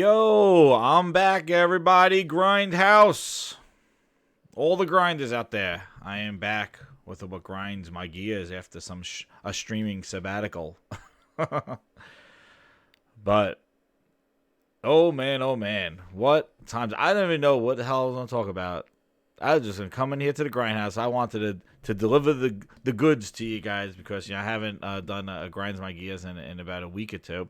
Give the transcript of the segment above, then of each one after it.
Yo, I'm back, everybody. Grindhouse. All the grinders out there. I am back with what grinds my gears after a streaming sabbatical. But, oh man. What times? I don't even know what the hell I was going to talk about. I was just going to come in here to the Grindhouse. I wanted to deliver the goods to you guys because I haven't done a Grinds My Gears in about a week or two.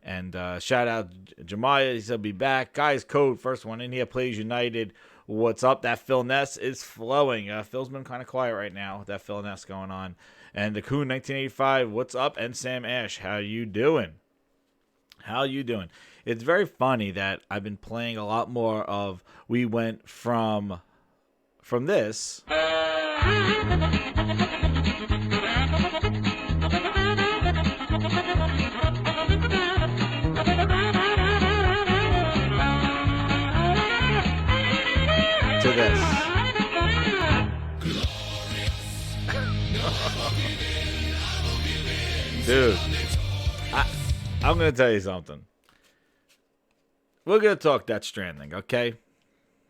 And shout out Jemiah, he said be back. Guys, code, first one in here, Plays United. What's up? That Phil Ness is flowing. Phil's been kind of quiet right now with that Phil Ness going on. And the Coon 1985, what's up? And Sam Ash, how you doing? It's very funny that I've been playing a lot more of, we went from this. To this. Dude, I'm going to tell you something. We're going to talk Death Stranding, okay?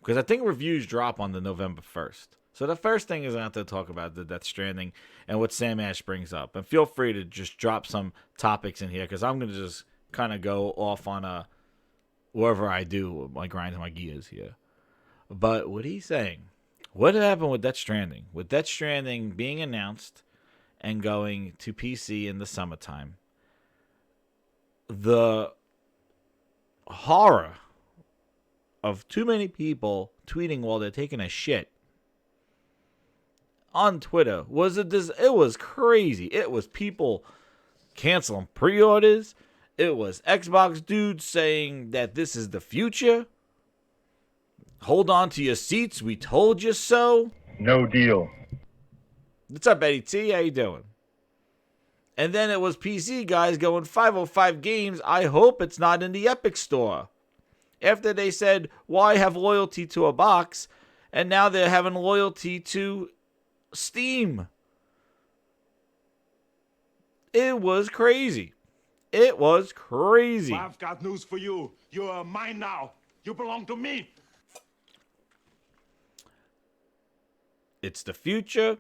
Because I think reviews drop on the November 1st. So the first thing is I have to talk about the Death Stranding and what Sam Ash brings up. And feel free to just drop some topics in here because I'm going to just kind of go off on wherever I do my grinds my gears here. But what he's saying, what happened with Death Stranding? With Death Stranding being announced and going to PC in the summertime, the horror of too many people tweeting while they're taking a shit on Twitter it was crazy. It was people canceling pre-orders. It was Xbox dudes saying that this is the future. Hold on to your seats. We told you so. No deal. What's up, Eddie T? How you doing? And then it was PC guys going 505 games. I hope it's not in the Epic Store. After they said, why have loyalty to a box? And now they're having loyalty to Steam. It was crazy. I've got news for you. You are mine now. You belong to me. It's the future.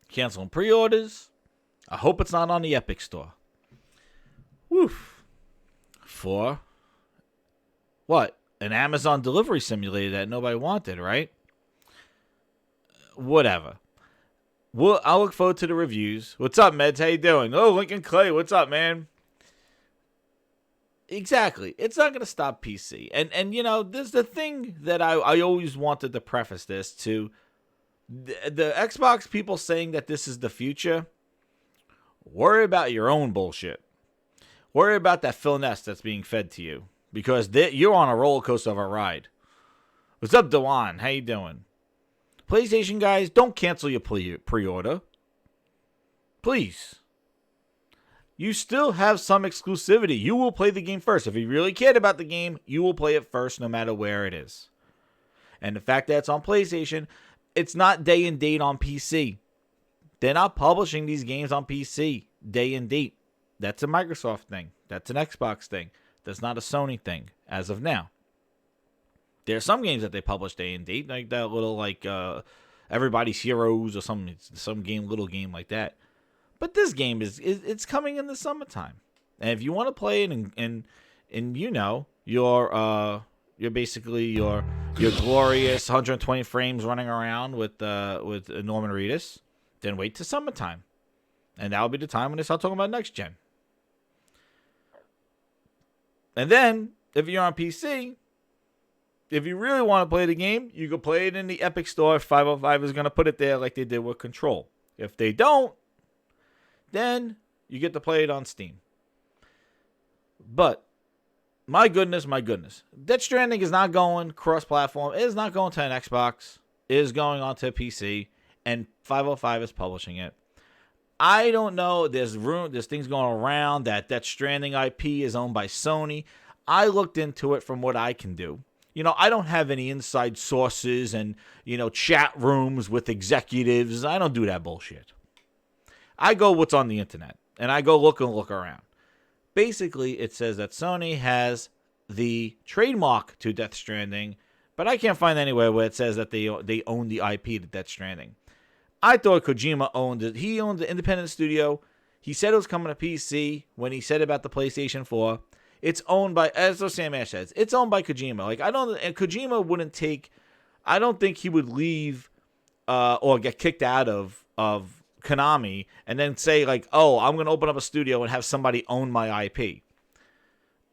Canceling pre-orders. I hope it's not on the Epic Store. Woof. For what? An Amazon delivery simulator that nobody wanted, right? Whatever. I'll look forward to the reviews. What's up, Meds? How you doing? Oh, Lincoln Clay. What's up, man? Exactly. It's not going to stop PC. And there's the thing that I always wanted to preface this to. The Xbox people saying that this is the future, worry about your own bullshit. Worry about that Phil Ness that's being fed to you. Because you're on a roller coaster of a ride. What's up, Dewan? How you doing? PlayStation guys, don't cancel your pre-order. Please. You still have some exclusivity. You will play the game first. If you really cared about the game, you will play it first no matter where it is. And the fact that it's on PlayStation, it's not day and date on PC. They're not publishing these games on PC day and date. That's a Microsoft thing. That's an Xbox thing. That's not a Sony thing as of now. There are some games that they publish day and date, like that little Everybody's Heroes or some little game like that. But this game it's coming in the summertime, and if you want to play it and you're basically your glorious 120 frames running around with Norman Reedus, then wait till summertime, and that'll be the time when they start talking about next gen. And then if you're on PC, if you really want to play the game, you can play it in the Epic Store. 505 is going to put it there like they did with Control. If they don't, then you get to play it on Steam. But my goodness. Death Stranding is not going cross-platform. It is not going to an Xbox. It is going onto PC, and 505 is publishing it. I don't know. There's things going around that Death Stranding IP is owned by Sony. I looked into it from what I can do. I don't have any inside sources and, chat rooms with executives. I don't do that bullshit. I go what's on the internet, and I go look around. Basically, it says that Sony has the trademark to Death Stranding, but I can't find anywhere where it says that they own the IP to Death Stranding. I thought Kojima owned it. He owned the independent studio. He said it was coming to PC when he said about the PlayStation 4. It's owned by, as Sam Ash says, it's owned by Kojima. Like, Kojima wouldn't take, I don't think he would leave or get kicked out of Konami and then say, like, oh, I'm going to open up a studio and have somebody own my IP.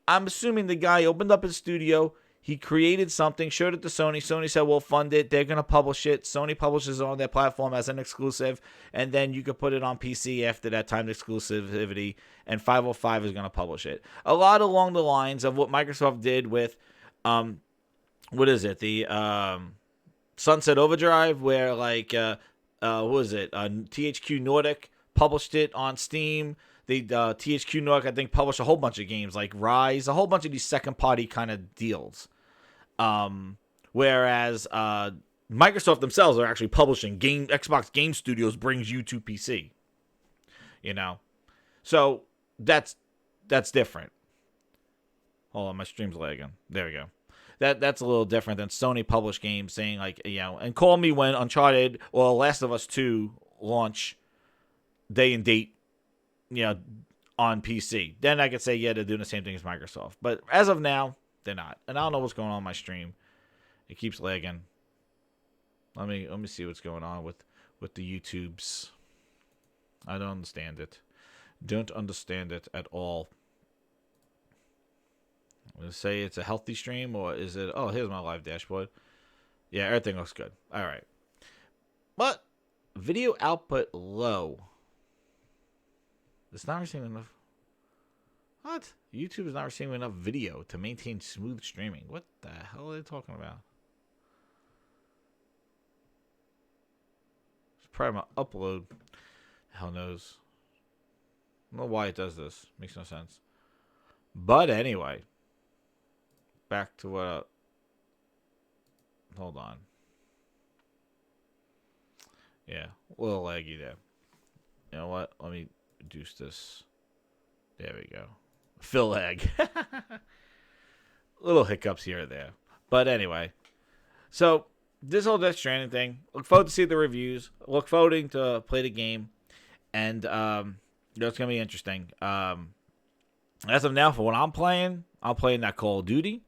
I'm assuming the guy opened up his studio, he created something, showed it to Sony. Sony said, we'll fund it. They're going to publish it. Sony publishes it on their platform as an exclusive, and then you could put it on PC after that timed exclusivity, and 505 is going to publish it. A lot along the lines of what Microsoft did with, what is it? The Sunset Overdrive, where, like, what was it? THQ Nordic published it on Steam. The THQ Nordic, I think, published a whole bunch of games like Rise, a whole bunch of these second-party kind of deals. Whereas Microsoft themselves are actually publishing Xbox Game Studios brings you to PC. You know, so that's different. Hold on, my stream's lagging. There we go. That's a little different than Sony published games saying, like, you know, and call me when Uncharted or Last of Us 2 launch day and date, you know, on PC. Then I could say, yeah, they're doing the same thing as Microsoft. But as of now, they're not. And I don't know what's going on my stream. It keeps lagging. Let me see what's going on with the YouTubes. I don't understand it. Don't understand it at all. I'm going to say it's a healthy stream, or is it... Oh, here's my live dashboard. Yeah, everything looks good. All right. But video output low. It's not receiving enough... What? YouTube is not receiving enough video to maintain smooth streaming. What the hell are they talking about? It's probably my upload. Hell knows. I don't know why it does this. Makes no sense. But anyway. Back to what... Hold on. Yeah. A little laggy there. You know what? Let me reduce this. There we go. Fill lag. Little hiccups here or there. But anyway. So, this whole Death Stranding thing. Look forward to see the reviews. Look forward to play the game. And, it's going to be interesting. As of now, for what I'm playing that Call of Duty.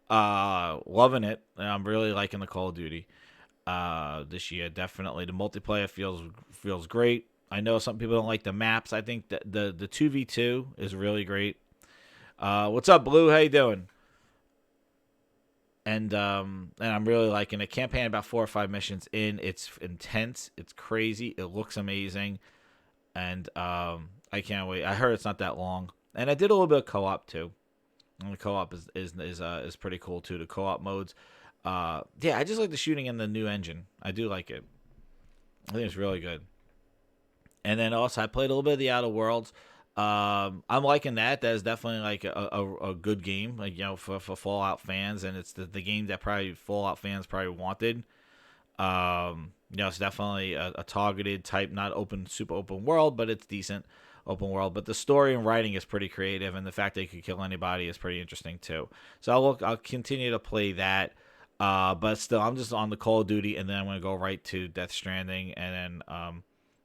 Loving it. I'm really liking the Call of Duty this year. Definitely. The multiplayer feels great. I know some people don't like the maps. I think that the 2v2 is really great. What's up, Blue? How you doing? And I'm really liking it. Campaign about 4 or 5 missions in. It's intense. It's crazy. It looks amazing. And I can't wait. I heard it's not that long. And I did a little bit of co-op too. And the co-op is pretty cool too. The co-op modes. Yeah, I just like the shooting in the new engine. I do like it. I think it's really good. And then also I played a little bit of the Outer Worlds. I'm liking that. That is definitely like a good game, like, you know, for Fallout fans, and it's the game that probably Fallout fans probably wanted. You know, it's definitely a targeted type, not super open world, but it's decent open world. But the story and writing is pretty creative, and the fact that you could kill anybody is pretty interesting too. So I'll continue to play that. But still, I'm just on the Call of Duty, and then I'm gonna go right to Death Stranding, and then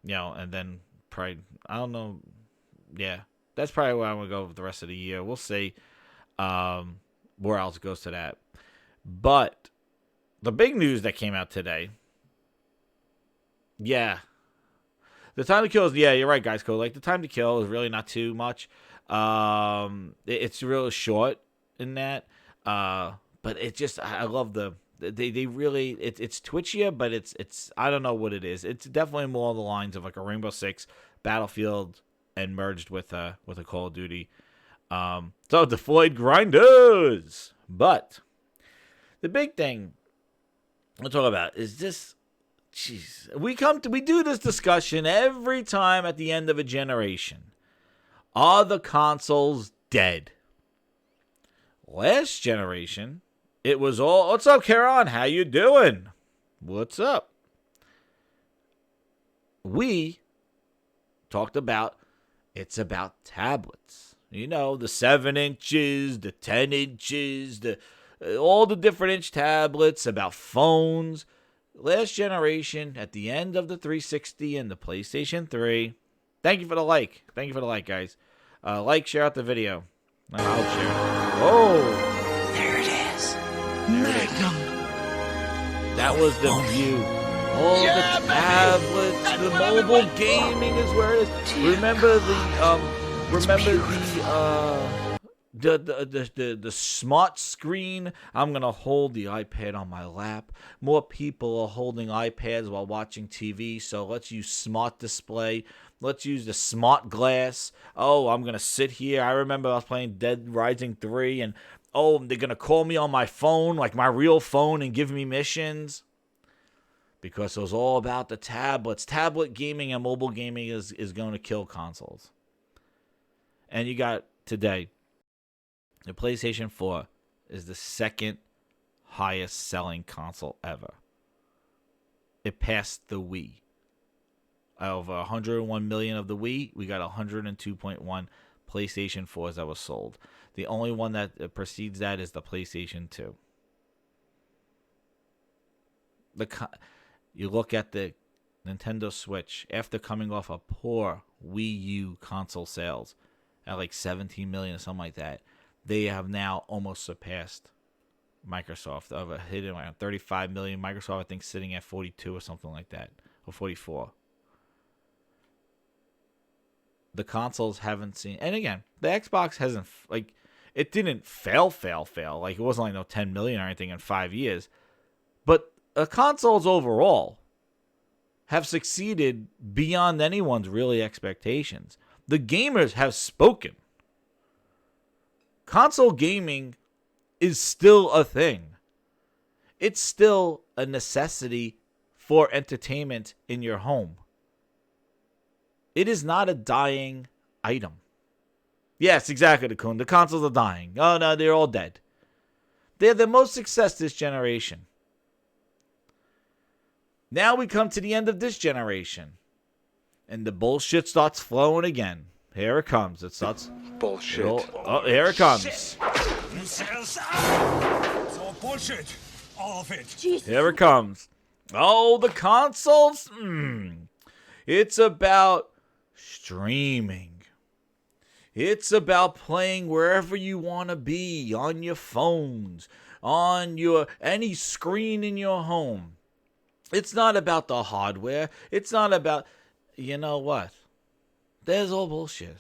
you know, and then probably, I don't know. Yeah, that's probably where I'm going to go for the rest of the year. We'll see where else goes to that. But the big news that came out today, yeah. The time to kill is, yeah, you're right, guys. Cool. Like, the time to kill is really not too much. It's real short in that. But it just, I love they really, it's twitchier, but it's I don't know what it is. It's definitely more on the lines of like a Rainbow Six, Battlefield, and merged with a Call of Duty. So deployed grinders. But the big thing we'll talk about is this. Jeez, we do this discussion every time at the end of a generation. Are the consoles dead? Last generation, it was all, what's up, Karen? How you doing? What's up? We talked about, it's about tablets. You know, the 7 inches, the 10 inches, all the different inch tablets, about phones. Last generation, at the end of the 360 and the PlayStation 3. Thank you for the like. Thank you for the like, guys. Like, share out the video. I'll share it. Oh! There it is. Magnum. That was the view. All the tablets, the mobile gaming is where it is. Remember the smart screen? I'm gonna hold the iPad on my lap. More people are holding iPads while watching TV, so let's use smart display. Let's use the smart glass. Oh, I'm gonna sit here. I remember I was playing Dead Rising 3, and oh, they're gonna call me on my phone, like my real phone, and give me missions. Because it was all about the tablets. Tablet gaming and mobile gaming is going to kill consoles. And you got today, the PlayStation 4 is the second highest selling console ever. It passed the Wii. Over 101 million of the Wii, we got 102.1 PlayStation 4s that was sold. The only one that precedes that is the PlayStation 2. You look at the Nintendo Switch, after coming off a poor Wii U console sales at like 17 million or something like that, they have now almost surpassed Microsoft, of hitting around 35 million. Microsoft, I think, sitting at 42 or something like that, or 44. The consoles haven't seen, and again, the Xbox hasn't, like, it didn't fail. Like, it wasn't like no 10 million or anything in 5 years. But consoles overall have succeeded beyond anyone's really expectations. The gamers have spoken. Console gaming is still a thing. It's still a necessity for entertainment in your home. It is not a dying item. Yes, exactly, Dakun. The consoles are dying. Oh, no, they're all dead. They're the most success this generation. Now we come to the end of this generation. And the bullshit starts flowing again. Here it comes. It starts. Bullshit. Oh, here it comes. It's all bullshit. All of it. Jesus. Here it comes. Oh, the consoles? It's about streaming. It's about playing wherever you want to be, on your phones, on your any screen in your home. It's not about the hardware. It's not about, you know what? There's all bullshit.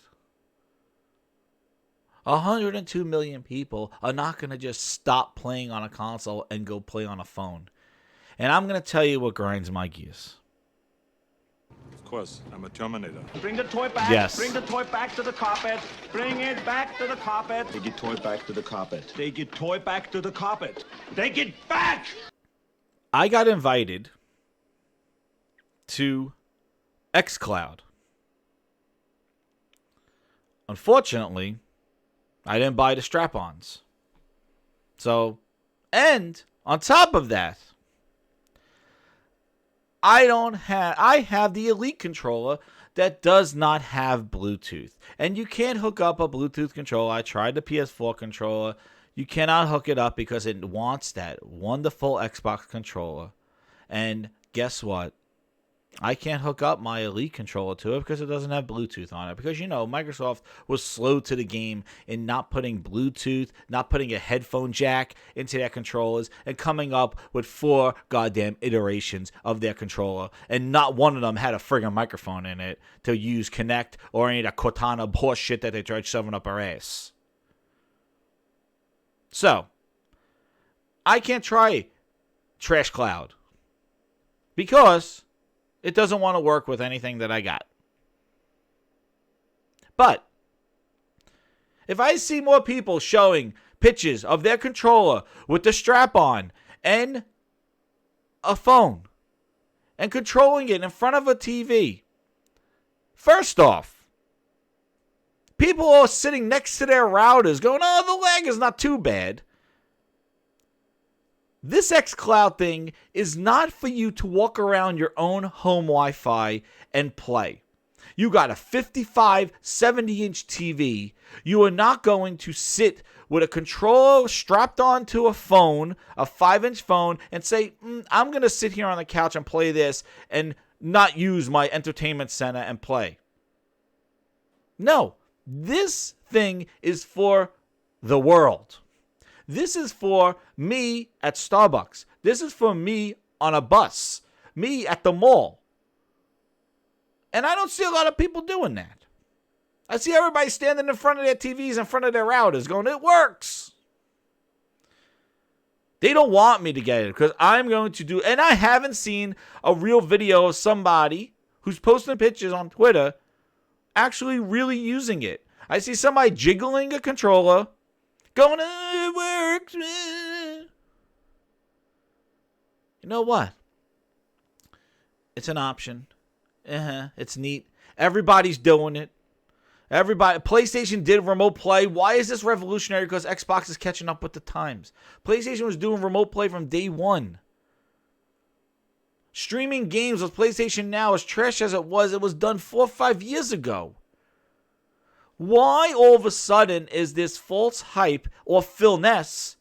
102 million people are not going to just stop playing on a console and go play on a phone. And I'm going to tell you what grinds my gears. Of course, I'm a Terminator. Bring the toy back. Yes. Bring the toy back to the carpet. Bring it back to the carpet. Take your toy back to the carpet. Take your toy back to the carpet. Take it back! I got invited to xCloud. Unfortunately, I didn't buy the strap-ons. So, and on top of that, I have the Elite controller that does not have Bluetooth. And you can't hook up a Bluetooth controller. I tried the PS4 controller. You cannot hook it up because it wants that wonderful Xbox controller. And guess what? I can't hook up my Elite controller to it because it doesn't have Bluetooth on it. Because, you know, Microsoft was slow to the game in not putting Bluetooth, not putting a headphone jack into their controllers, and coming up with 4 goddamn iterations of their controller. And not one of them had a friggin' microphone in it to use Kinect or any of that Cortana horse shit that they tried shoving up our ass. So, I can't try Trash Cloud because it doesn't want to work with anything that I got. But if I see more people showing pictures of their controller with the strap on and a phone and controlling it in front of a TV, first off, people are sitting next to their routers going, oh, the lag is not too bad. This xCloud thing is not for you to walk around your own home Wi-Fi and play. You got a 55, 70-inch TV. You are not going to sit with a controller strapped onto a phone, a 5-inch phone, and say, I'm going to sit here on the couch and play this and not use my entertainment center and play. No, this thing is for the world. This is for me at Starbucks. This is for me on a bus. Me at the mall. And I don't see a lot of people doing that. I see everybody standing in front of their TVs, in front of their routers, going, it works. They don't want me to get it because I'm going to do, and I haven't seen a real video of somebody who's posting pictures on Twitter actually really using it. I see somebody jiggling a controller, going, it works. You know what? It's an option. It's neat. Everybody's doing it. PlayStation did remote play. Why is this revolutionary? Because Xbox is catching up with the times. PlayStation was doing remote play from day one. Streaming games with PlayStation Now, as trash as it was done 4 or 5 years ago. Why all of a sudden is this false hype or Philness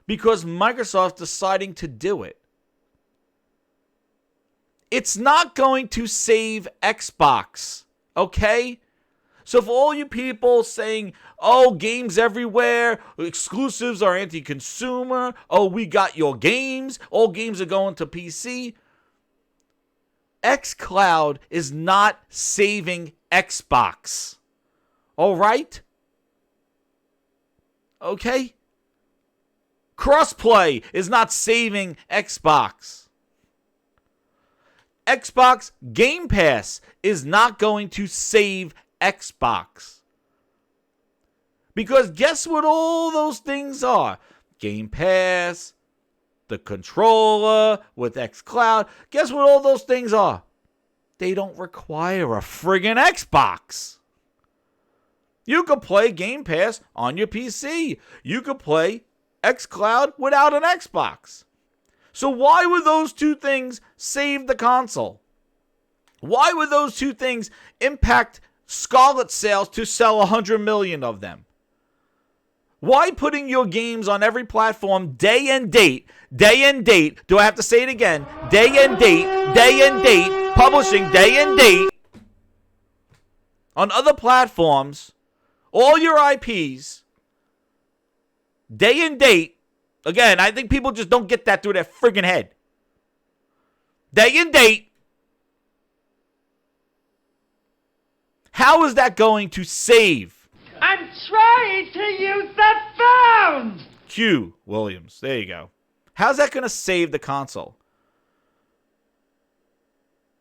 because Microsoft deciding to do it? It's not going to save Xbox, okay? So for all you people saying, oh, games everywhere, exclusives are anti-consumer, oh, we got your games, all games are going to PC, xCloud is not saving Xbox. All right? Okay? Crossplay is not saving Xbox. Xbox Game Pass is not going to save Xbox. Because guess what all those things are? Game Pass, the controller with xCloud. Guess what all those things are? They don't require a friggin' Xbox. You could play Game Pass on your PC. You could play xCloud without an Xbox. So why would those two things save the console? Why would those two things impact Scarlet sales to sell 100 million of them? Why putting your games on every platform day and date, do I have to say it again? Day and date, publishing day and date on other platforms, all your IPs, day and date. Again, I think people just don't get that through their friggin' head. Day and date. How is that going to save? I'm trying to use the phone! Q. Williams. There you go. How's that going to save the console?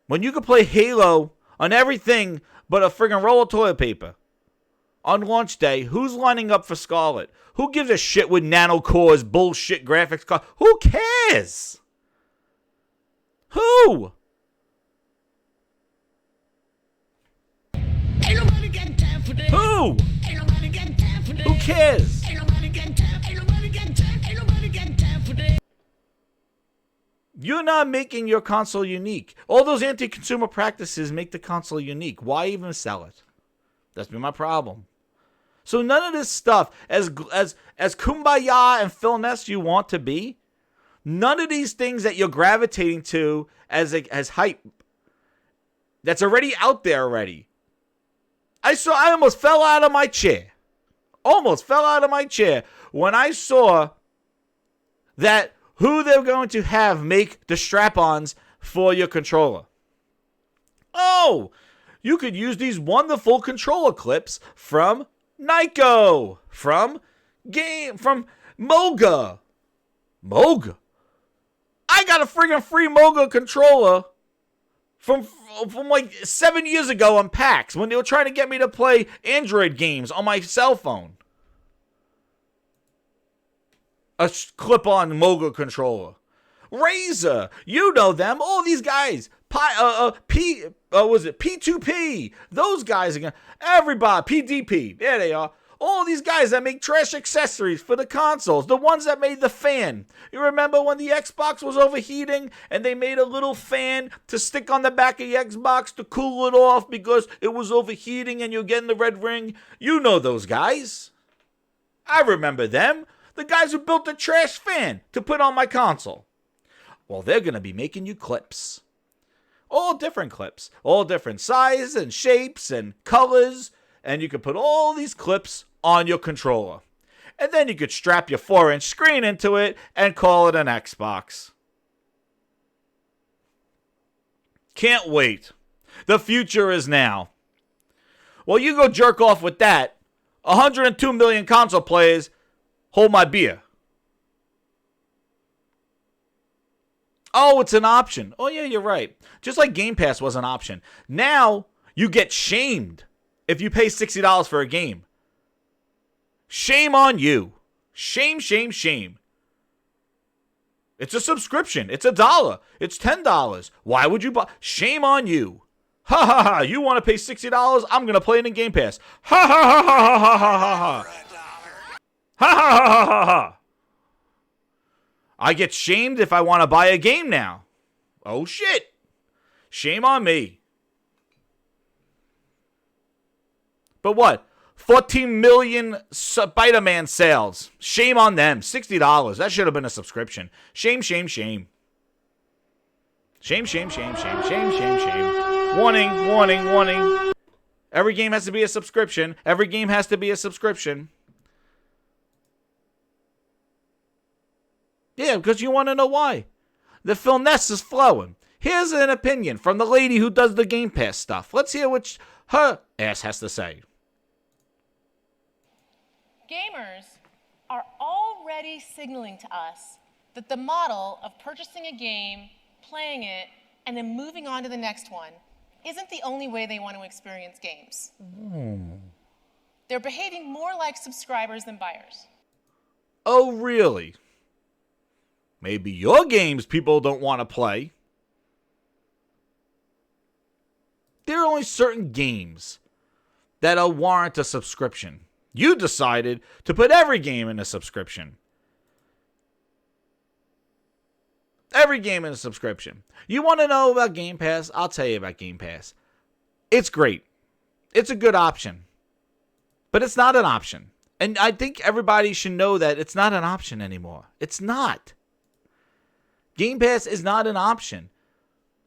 When you can play Halo on everything but a friggin' roll of toilet paper. On launch day, who's lining up for Scarlet? Who gives a shit with nanocores, bullshit graphics card? Who cares? Who? Ain't nobody got time for this. Who? Ain't nobody got time for this. Who cares? Ain't nobody got time. Ain't nobody got time. Ain't nobody got time for this. You're not making your console unique. All those anti-consumer practices make the console unique. Why even sell it? That's been my problem. So none of this stuff, as kumbaya and Philness you want to be, none of these things that you're gravitating to as hype, that's already out there already. I almost fell out of my chair. When I saw that who they're going to have make the strap-ons for your controller. Oh, you could use these wonderful controller clips from Nyko, from Moga. Moga? I got a friggin' free Moga controller from like 7 years ago on PAX when they were trying to get me to play Android games on my cell phone. A clip-on Moga controller. Razer, you know them, all these guys. P2P, those guys again. Everybody, PDP, there they are. All these guys that make trash accessories for the consoles, the ones that made the fan. You remember when the Xbox was overheating and they made a little fan to stick on the back of the Xbox to cool it off because it was overheating and you're getting the red ring? You know those guys. I remember them. The guys who built the trash fan to put on my console. Well, they're going to be making you clips. All different clips. All different sizes and shapes and colors. And you can put all these clips on your controller. And then you could strap your 4-inch screen into it and call it an Xbox. Can't wait. The future is now. Well, you go jerk off with that. 102 million console players, hold my beer. Oh, it's an option. Oh, yeah, you're right. Just like Game Pass was an option. Now, you get shamed if you pay $60 for a game. Shame on you. Shame, shame, shame. It's a subscription. It's $1. It's $10. Why would you buy? Shame on you. Ha ha ha. You want to pay $60? I'm going to play it in Game Pass. Ha ha ha ha ha ha ha ha. Ha ha ha ha ha ha. I get shamed if I want to buy a game now. Oh shit. Shame on me. But what? 14 million Spider-Man sales. Shame on them. $60. That should have been a subscription. Shame, shame, shame. Shame, shame, shame, shame, shame, shame, shame. Warning, warning, warning. Every game has to be a subscription. Every game has to be a subscription. Yeah, because you want to know why. The Philness is flowing. Here's an opinion from the lady who does the Game Pass stuff. Let's hear what her ass has to say. Gamers are already signaling to us that the model of purchasing a game, playing it, and then moving on to the next one isn't the only way they want to experience games. They're behaving more like subscribers than buyers. Oh, really? Maybe your games people don't want to play. There are only certain games that'll warrant a subscription. You decided to put every game in a subscription. Every game in a subscription. You want to know about Game Pass? I'll tell you about Game Pass. It's great. It's a good option. But it's not an option. And I think everybody should know that it's not an option anymore. It's not. Game Pass is not an option.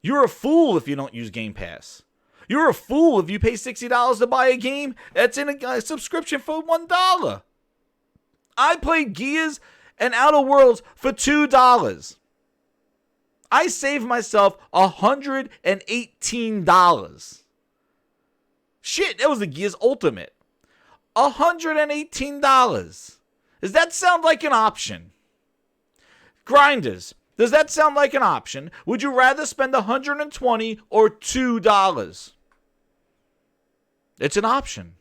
You're a fool if you don't use Game Pass. You're a fool if you pay $60 to buy a game that's in a subscription for $1. I played Gears and Outer Worlds for $2. I saved myself $118. Shit, that was the Gears Ultimate. $118. Does that sound like an option? Grinders, does that sound like an option? Would you rather spend $120 or $2? It's an option.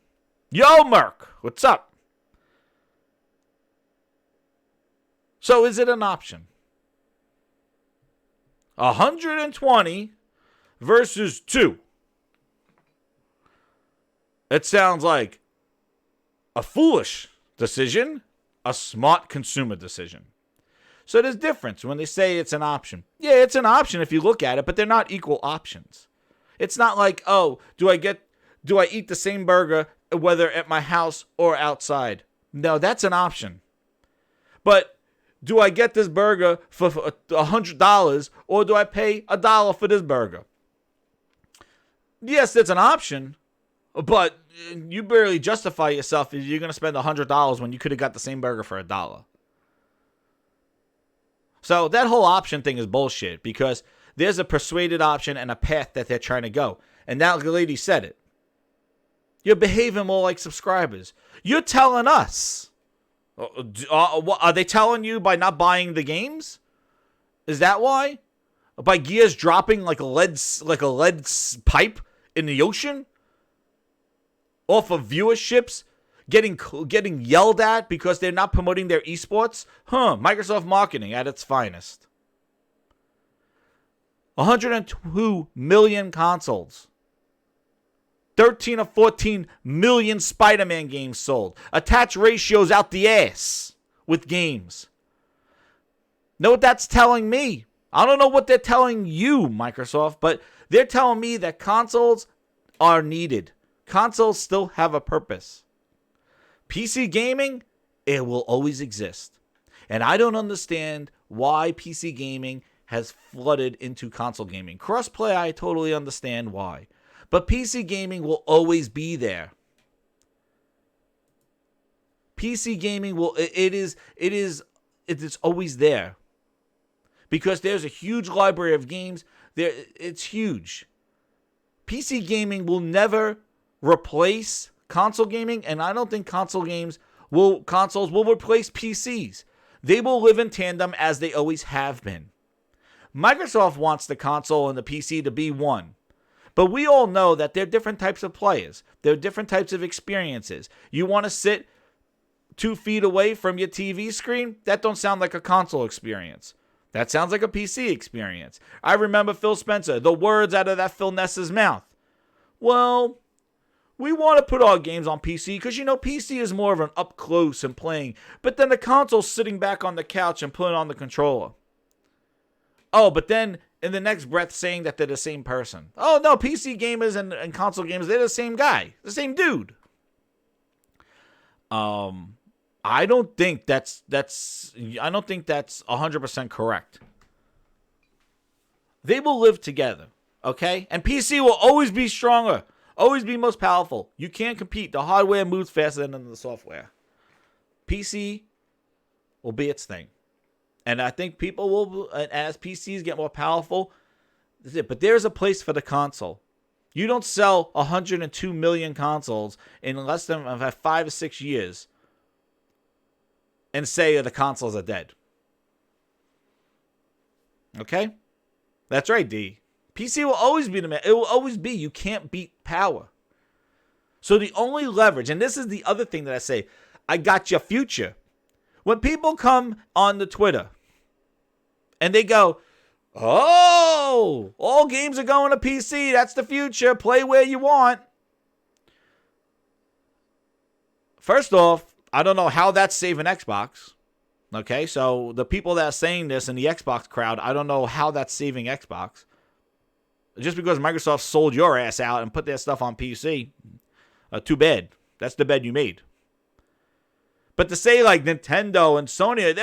Yo, Merc, what's up? So is it an option? 120 versus 2. It sounds like a foolish decision, a smart consumer decision. So there's difference when they say it's an option. Yeah, it's an option if you look at it, but they're not equal options. It's not like, oh, do I eat the same burger whether at my house or outside? No, that's an option. But do I get this burger for $100 or do I pay $1 for this burger? Yes, it's an option, but you barely justify yourself if you're going to spend $100 when you could have got the same burger for $1. So that whole option thing is bullshit because there's a persuaded option and a path that they're trying to go. And that lady said it. You're behaving more like subscribers. You're telling us. Are they telling you by not buying the games? Is that why? By Gears dropping like a lead pipe in the ocean? Off of viewerships? Getting yelled at because they're not promoting their esports? Microsoft marketing at its finest. 102 million consoles. 13 or 14 million Spider-Man games sold. Attach ratios out the ass with games. Know what that's telling me? I don't know what they're telling you, Microsoft, but they're telling me that consoles are needed. Consoles still have a purpose. PC gaming, it will always exist. And I don't understand why PC gaming has flooded into console gaming. Crossplay, I totally understand why. But PC gaming will always be there. PC gaming will, it is always there. Because there's a huge library of games. It's huge. PC gaming will never replace console gaming, and I don't think consoles will replace PCs. They will live in tandem as they always have been. Microsoft wants the console and the PC to be one. But we all know that there are different types of players. There are different types of experiences. You want to sit 2 feet away from your TV screen? That don't sound like a console experience. That sounds like a PC experience. I remember Phil Spencer, the words out of that Phil Ness's mouth. Well, we want to put our games on PC because, PC is more of an up close and playing. But then the console's sitting back on the couch and putting on the controller. Oh, but then in the next breath saying that they're the same person. Oh, no, PC gamers and console gamers, they're the same guy. The same dude. I don't think that's 100% correct. They will live together, okay? And PC will always be stronger, always be most powerful. You can't compete. The hardware moves faster than the software. PC will be its thing. And I think people will, as PCs get more powerful, but there's a place for the console. You don't sell 102 million consoles in less than 5 or 6 years and say the consoles are dead. Okay? That's right, D. PC will always be the man. It will always be. You can't beat power. So the only leverage, and this is the other thing that I say, I got your future. When people come on the Twitter and they go, oh, all games are going to PC. That's the future. Play where you want. First off, I don't know how that's saving Xbox. Okay, so the people that are saying this in the Xbox crowd, I don't know how that's saving Xbox. Just because Microsoft sold your ass out and put their stuff on PC, too bad. That's the bed you made. But to say like Nintendo and Sony,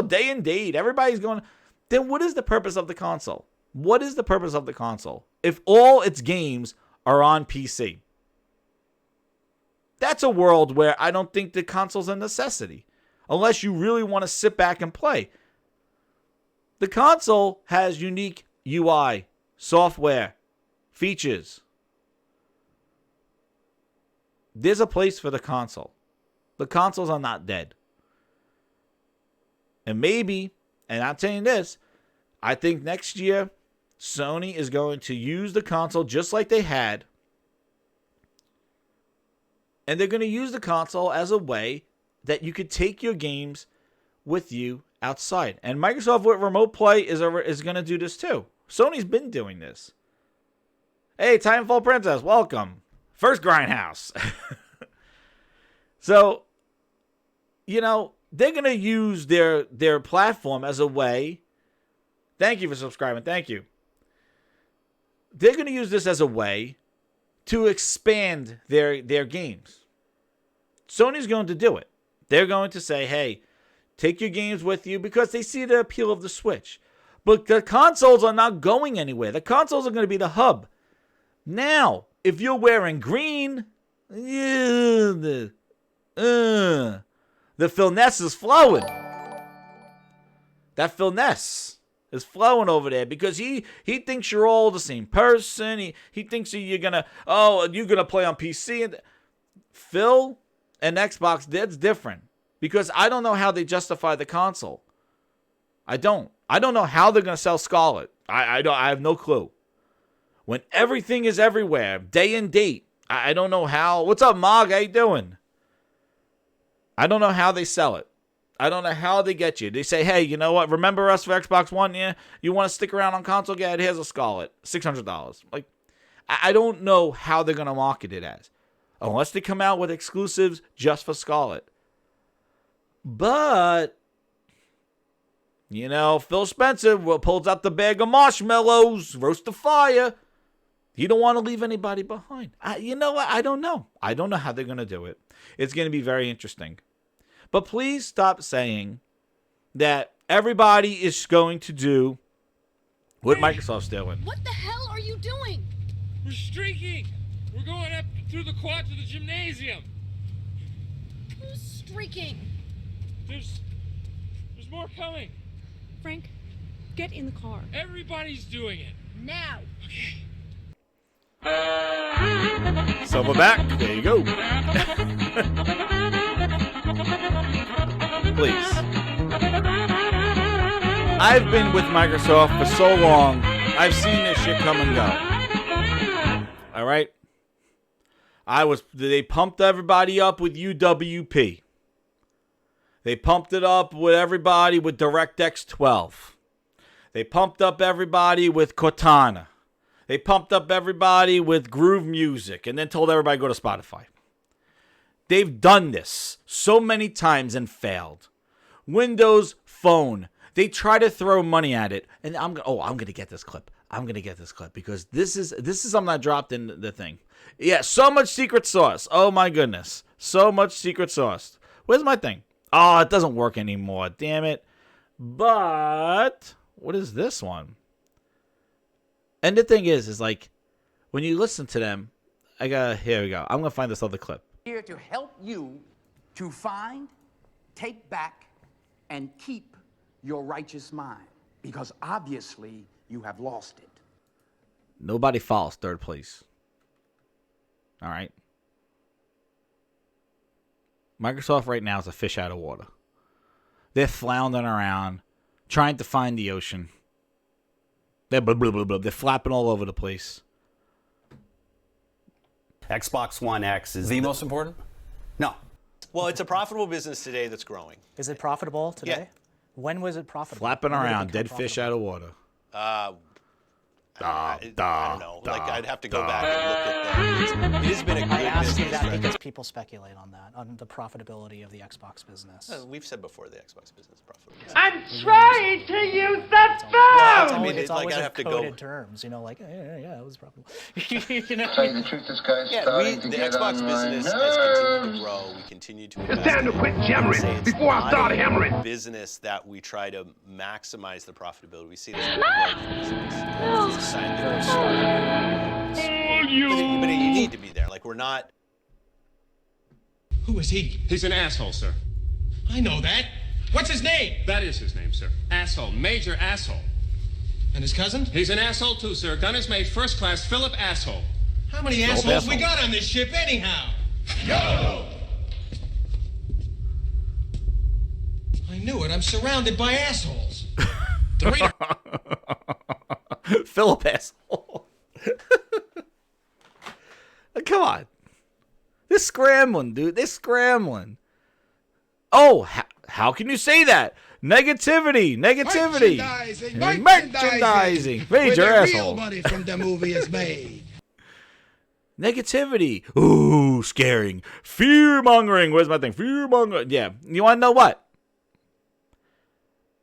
day and date, everybody's going, then what is the purpose of the console? What is the purpose of the console if all its games are on PC? That's a world where I don't think the console's a necessity. Unless you really want to sit back and play. The console has unique UI, software, features. There's a place for the console. The consoles are not dead. And maybe, and I'm saying this, I think next year Sony is going to use the console just like they had. And they're going to use the console as a way that you could take your games with you outside. And Microsoft with Remote Play is going to do this too. Sony's been doing this. Hey, Titanfall Princess, welcome. First Grindhouse. So, they're going to use their platform as a way. Thank you for subscribing. Thank you. They're going to use this as a way to expand their games. Sony's going to do it. They're going to say, hey, take your games with you because they see the appeal of the Switch. But the consoles are not going anywhere. The consoles are going to be the hub. Now, if you're wearing green, the Phil Ness is flowing. That Phil Ness is flowing over there because he thinks you're all the same person. He thinks you're going to play on PC. And Phil and Xbox, that's different because I don't know how they justify the console. I don't know how they're going to sell Scarlet. I have no clue. When everything is everywhere, day and date, I don't know how. What's up, Mog? How you doing? I don't know how they sell it. I don't know how they get you. They say, hey, you know what? Remember us for Xbox One? Yeah. You want to stick around on console? Yeah, here's a Scarlet. $600. Like, I don't know how they're going to market it as. Unless they come out with exclusives just for Scarlet. But, you know, Phil Spencer pulls out the bag of marshmallows, roast the fire. He don't want to leave anybody behind. You know what? I don't know. I don't know how they're going to do it. It's going to be very interesting. But please stop saying that everybody is going to do what Microsoft's doing. What the hell are you doing? We're streaking. We're going up through the quad to the gymnasium. Who's streaking? There's more coming. Frank, get in the car. Everybody's doing it. Now. Silver back. There you go. Please. I've been with Microsoft for so long. I've seen this shit come and go. All right? They pumped everybody up with UWP. They pumped it up with everybody with DirectX 12. They pumped up everybody with Cortana. They pumped up everybody with Groove Music and then told everybody to go to Spotify. They've done this so many times and failed. Windows Phone. They try to throw money at it. And I'm going to get this clip. I'm going to get this clip because this is something I dropped in the thing. Yeah, so much secret sauce. Oh my goodness. So much secret sauce. Where's my thing? Oh, it doesn't work anymore. Damn it. But what is this one? And the thing is like, when you listen to them, here we go. I'm going to find this other clip. Here to help you to find, take back, and keep your righteous mind. Because obviously, you have lost it. Nobody falls third place. All right. Microsoft right now is a fish out of water. They're floundering around, trying to find the ocean. They're blah, blah, blah, blah. They're flapping all over the place. Xbox One X is the most important? No. Well, it's a profitable business today that's growing. Is it profitable today? Yeah. When was it profitable? Flapping When did it around, become dead fish out of water. I don't know. Like I'd have to go back and look at that. It has been a good I asked you business. that because people speculate on that, on the profitability of the Xbox business. We've said before the Xbox business is profitable. I'm trying to use the phone! I mean, It's it's like always I'd in have to coded go. terms, you know, like yeah, it was profitable. You know? Tell you the truth, this guy's Yeah, starting to the get Xbox on my business has continued to grow. We continue to invest. It's time to in it. quit I would jammering say it's before I not start a hammering. Business that we try to maximize the profitability. We see this as a growth business. It's a sign that we're starting. But you need to be there. Like we're not. Who is he? He's an asshole, sir. I know that. What's his name? That is his name, sir. Asshole. Major asshole. And his cousin? He's an asshole too, sir. Gun is made first class Philip Asshole. How many assholes we got on this ship anyhow? Yo! I knew it. I'm surrounded by assholes. Dorito. Philip asshole. Come on. They're scrambling, dude. They're scrambling. Oh, how can you say that? Negativity. Merchandising. Major asshole. money from the movie is made. Negativity. Ooh, scaring. Fear-mongering. Where's my thing? Fear-mongering. Yeah. You want to know what?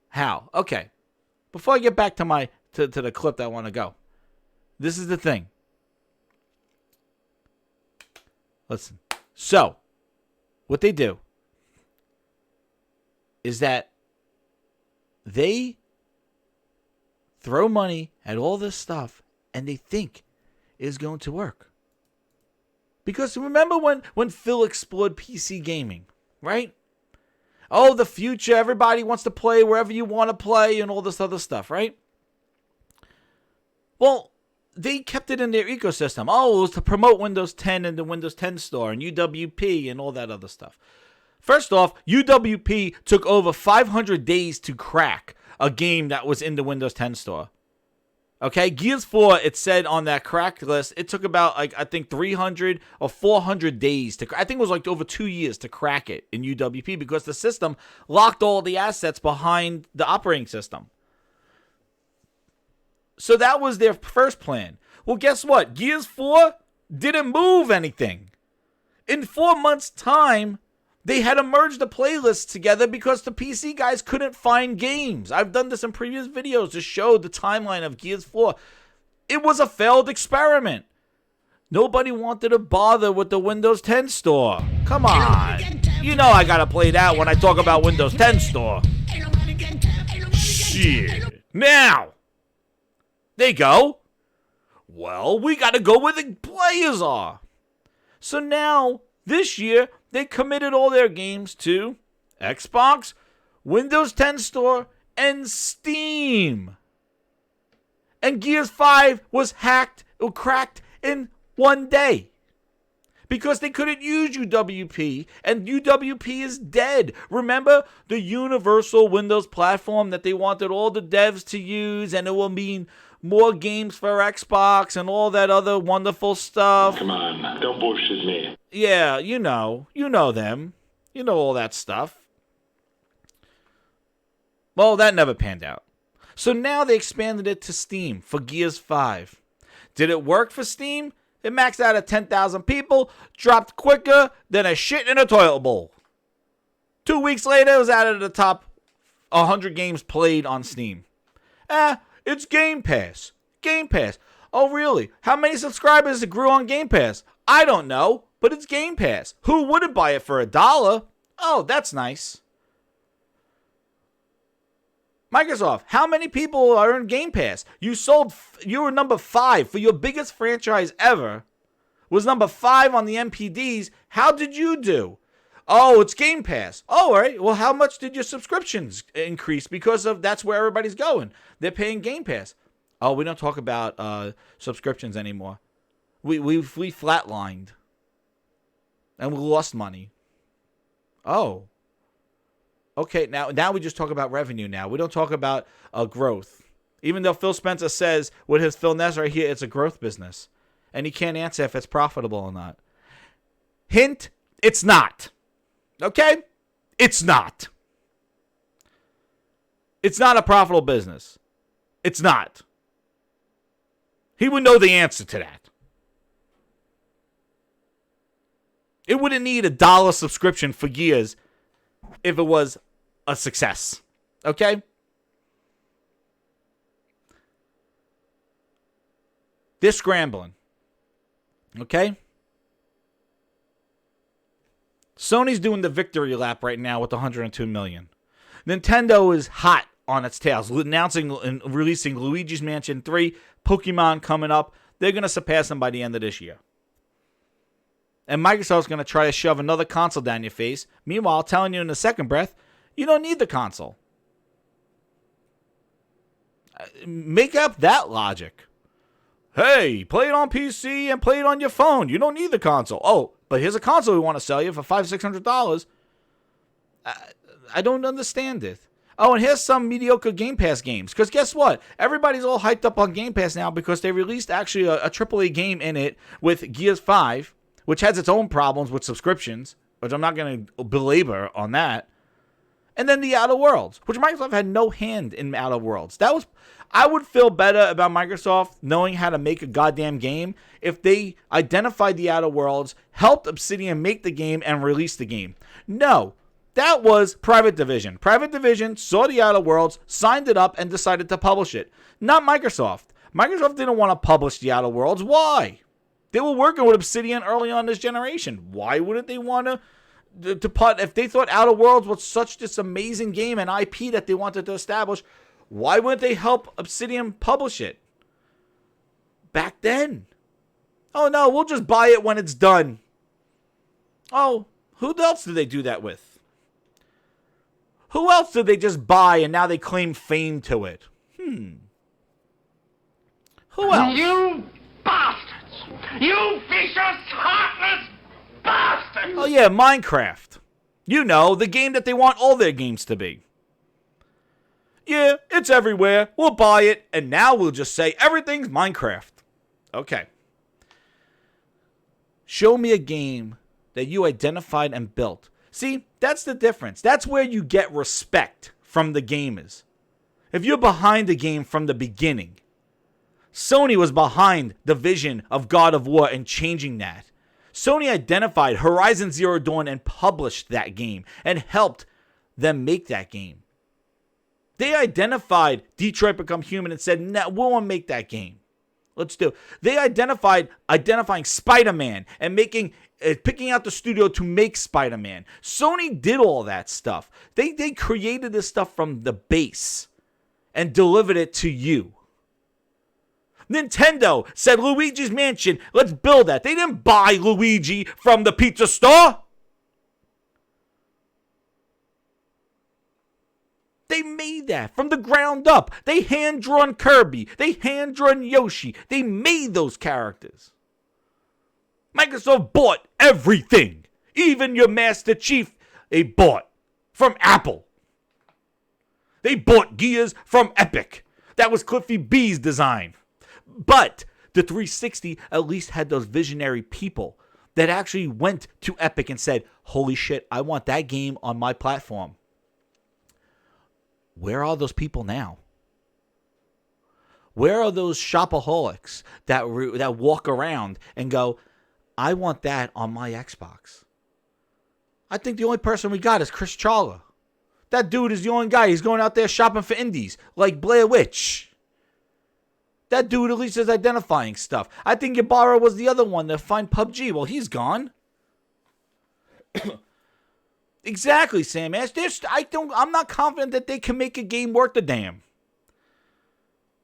How? Okay. Before I get back to to the clip that I want to go. This is the thing. Listen. So, what they do is that they throw money at all this stuff and they think it is going to work. Because remember when Phil explored PC gaming, right? Oh, the future, everybody wants to play wherever you want to play and all this other stuff, right? Well, they kept it in their ecosystem. Oh, it was to promote Windows 10 and the Windows 10 store and UWP and all that other stuff. First off, UWP took over 500 days to crack a game that was in the Windows 10 store. Okay, Gears 4, it said on that cracked list, it took about, like, I think 300 or 400 days to, I think it was like over 2 years to crack it in UWP because the system locked all the assets behind the operating system. So that was their first plan. Well, guess what? Gears 4 didn't move anything. In 4 months' time, they had to merge the playlists together because the PC guys couldn't find games. I've done this in previous videos to show the timeline of Gears 4. It was a failed experiment. Nobody wanted to bother with the Windows 10 store. Come on. You know I gotta play that when I talk about Windows 10 store. Shit. Now, there you go. Well, we gotta go where the players are. So now, this year, they committed all their games to Xbox, Windows 10 Store, and Steam. And Gears 5 was hacked or cracked in one day. Because they couldn't use UWP, and UWP is dead. Remember the universal Windows platform that they wanted all the devs to use, and it will mean more games for Xbox and all that other wonderful stuff. Come on, don't bullshit me. Yeah, you know them. You know all that stuff. Well, that never panned out. So now they expanded it to Steam for Gears 5. Did it work for Steam? It maxed out at 10,000 people, dropped quicker than a shit in a toilet bowl. 2 weeks later, it was added to the top 100 games played on Steam. It's Game Pass. Game Pass. Oh, really? How many subscribers it grew on Game Pass? I don't know, but it's Game Pass. Who wouldn't buy it for $1? Oh, that's nice. Microsoft, how many people are in Game Pass? You were number 5 for your biggest franchise ever. Was number 5 on the MPDs. How did you do? Oh, it's Game Pass. Oh, all right. Well, how much did your subscriptions increase? Because that's where everybody's going. They're paying Game Pass. Oh, we don't talk about subscriptions anymore. We flatlined. And we lost money. Oh. Okay, now we just talk about revenue now. We don't talk about growth. Even though Phil Spencer says with his Phil Ness right here, it's a growth business. And he can't answer if it's profitable or not. Hint, it's not. Okay? It's not. It's not a profitable business. It's not. He would know the answer to that. It wouldn't need $1 subscription for Gears if it was a success. Okay? They're scrambling. Okay? Sony's doing the victory lap right now with 102 million. Nintendo is hot on its tails, announcing and releasing Luigi's Mansion 3, Pokemon coming up. They're going to surpass them by the end of this year. And Microsoft's going to try to shove another console down your face. Meanwhile, telling you in the second breath, you don't need the console. Make up that logic. Hey, play it on PC and play it on your phone. You don't need the console. Oh, but here's a console we want to sell you for $500-$600. I don't understand it. Oh, and here's some mediocre Game Pass games. Because guess what? Everybody's all hyped up on Game Pass now because they released actually a AAA game in it with Gears 5, which has its own problems with subscriptions, which I'm not going to belabor on that. And then the Outer Worlds, which Microsoft had no hand in Outer Worlds. I would feel better about Microsoft knowing how to make a goddamn game if they identified the Outer Worlds, helped Obsidian make the game, and release the game. No, that was Private Division. Private Division saw the Outer Worlds, signed it up, and decided to publish it. Not Microsoft. Microsoft didn't want to publish the Outer Worlds. Why? They were working with Obsidian early on this generation. Why wouldn't they want to if they thought Outer Worlds was such this amazing game and IP that they wanted to establish, why wouldn't they help Obsidian publish it back then? Oh no, we'll just buy it when it's done. Oh, who else did they do that with? Who else did they just buy and now they claim fame to it? Who else? You bastards! You vicious, heartless bastards! Oh yeah, Minecraft. You know, the game that they want all their games to be. Yeah, it's everywhere. We'll buy it, and now we'll just say everything's Minecraft. Okay. Show me a game that you identified and built. See, that's the difference. That's where you get respect from the gamers. If you're behind the game from the beginning, Sony was behind the vision of God of War and changing that. Sony identified Horizon Zero Dawn and published that game and helped them make that game. They identified Detroit Become Human and said, "No, we won't make that game. Let's do it." They identifying Spider-Man and picking out the studio to make Spider-Man. Sony did all that stuff. They created this stuff from the base and delivered it to you. Nintendo said Luigi's Mansion, let's build that. They didn't buy Luigi from the pizza store. They made that from the ground up. They hand-drawn Kirby. They hand-drawn Yoshi. They made those characters. Microsoft bought everything. Even your Master Chief, they bought from Apple. They bought Gears from Epic. That was Cliffy B's design. But the 360 at least had those visionary people that actually went to Epic and said, holy shit, I want that game on my platform. Where are those people now? Where are those shopaholics that walk around and go, I want that on my Xbox? I think the only person we got is Chris Charla. That dude is the only guy. He's going out there shopping for indies like Blair Witch. That dude at least is identifying stuff. I think Ybarra was the other one to find PUBG. Well, he's gone. Exactly, Sam Ash. I'm not confident that they can make a game worth a damn.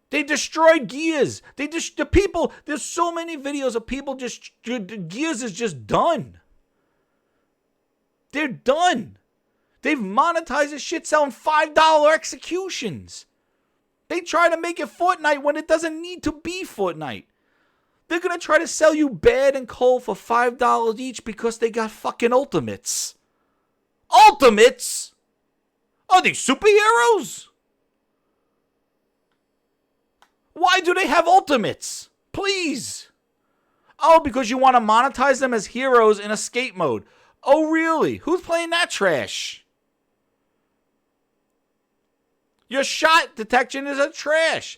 They destroyed Gears. The people. There's so many videos of people just. Gears is just done. They're done. They've monetized this shit selling $5 executions. They try to make it Fortnite when it doesn't need to be Fortnite. They're going to try to sell you Bad and Cold for $5 each because they got fucking ultimates. Ultimates? Are they superheroes? Why do they have ultimates? Please. Oh, because you want to monetize them as heroes in escape mode. Oh, really? Who's playing that trash? Your shot detection is a trash.